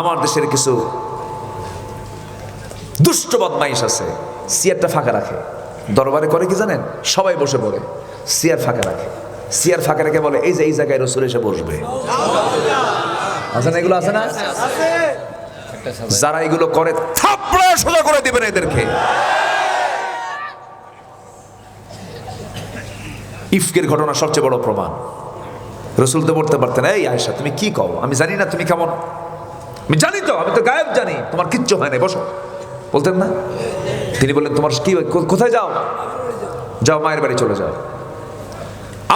আমার দেশের কিছু দুষ্ট বদমাইশ আছে, চেয়ারটা ফাঁকা রাখে। দরবারে করে কি জানেন? সবাই বসে পড়ে, চেয়ার ফাঁকা রাখে। চেয়ার ফাঁকা রেখে বলে এই যে এই জায়গায় রাসূল এসে বসবে। আছে না এগুলো? আছে না? যারা এগুলো করে থাপড়া সোজা করে দিবেন এদেরকে। ইফকের ঘটনা সবচেয়ে বড় প্রমাণ। রাসূল তো বলতে পারতেন, এই আয়েশা তুমি কি কও, আমি জানি না তুমি কেমন, আমি জানি তো, আমি তো গায়েব জানি, তোমার কিচ্ছু হয় না, বসো। বলতেন না? তিনি বললেন তোমার কি, কোথায় যাও? যাও মায়ের বাড়ি চলে যাও।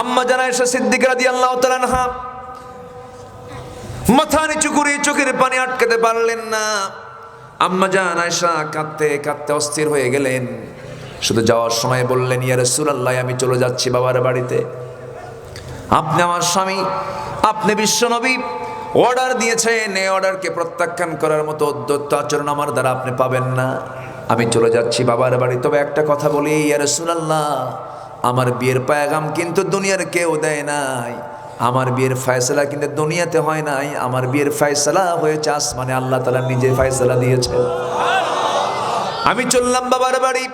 আম্মা জান আয়েশা সিদ্দিকা রাদিয়াল্লাহু তাআলা আনহা মাথা নিচু করে চোখের পানি আটকাতে পারলেন না। আম্মা জান আয়েশা কাঁদতে কাঁদতে অস্থির হয়ে গেলেন। শুধু যাওয়ার সময় বললেন, ইয়া রাসূলুল্লাহ, আমি চলে যাচ্ছি বাবার বাড়িতে। আপনি আমার স্বামী, আপনি বিশ্বনবী, অর্ডার দিয়েছেন, এই অর্ডারকে প্রত্যাখ্যান করার মতো উদ্যত আচরণ আমার দ্বারা আপনি পাবেন না। আমি চলে যাচ্ছি বাবার বাড়ি। তবে একটা কথা বলি, ইয়া রাসূলুল্লাহ, আমার বিয়ের পায়গাম কিন্তু দুনিয়ার কেউ দেয় নাই, আমার বিয়ের ফয়সালা কিন্তু দুনিয়াতে হয় নাই, আমার বিয়ের ফয়সালা হয়েছে আসমানে, আল্লাহ তাআলা নিজে ফয়সালা দিয়েছেন। আমি চললাম বাবার বাড়ি,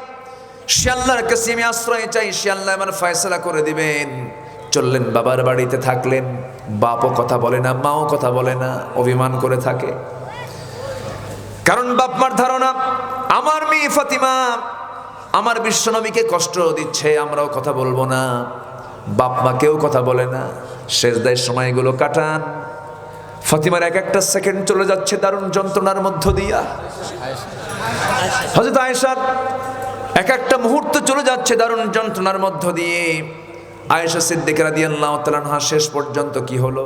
সে আল্লাহর কাছে আমি আশ্রয় চাই, সে আল্লাহ আমার ফয়সালা করে দিবেন। চললেন বাবার বাড়িতে, থাকলেন। বাপও কথা বলে না, মাও কথা বলে না, অভিমান করে থাকে। কারণ বাপ মার ধারণা আমার মেয়ে ফাতিমা আমার বিশ্বনবীকে কষ্ট দিচ্ছে, আমরাও কথা বলবো না। বাপ মা কেউ কথা বলে না, সেজদায় সময়গুলো কাটান। ফাতিমার এক একটা সেকেন্ড চলে যাচ্ছে দারুণ যন্ত্রণার মধ্য দিয়া। হযরত আয়েশার এক একটা মুহূর্ত চলে যাচ্ছে দারুণ যন্ত্রণার মধ্য দিয়ে। আয়েশা সিদ্দিকা রাদিয়াল্লাহু তাআলা আনহা শেষ পর্যন্ত কি হলো?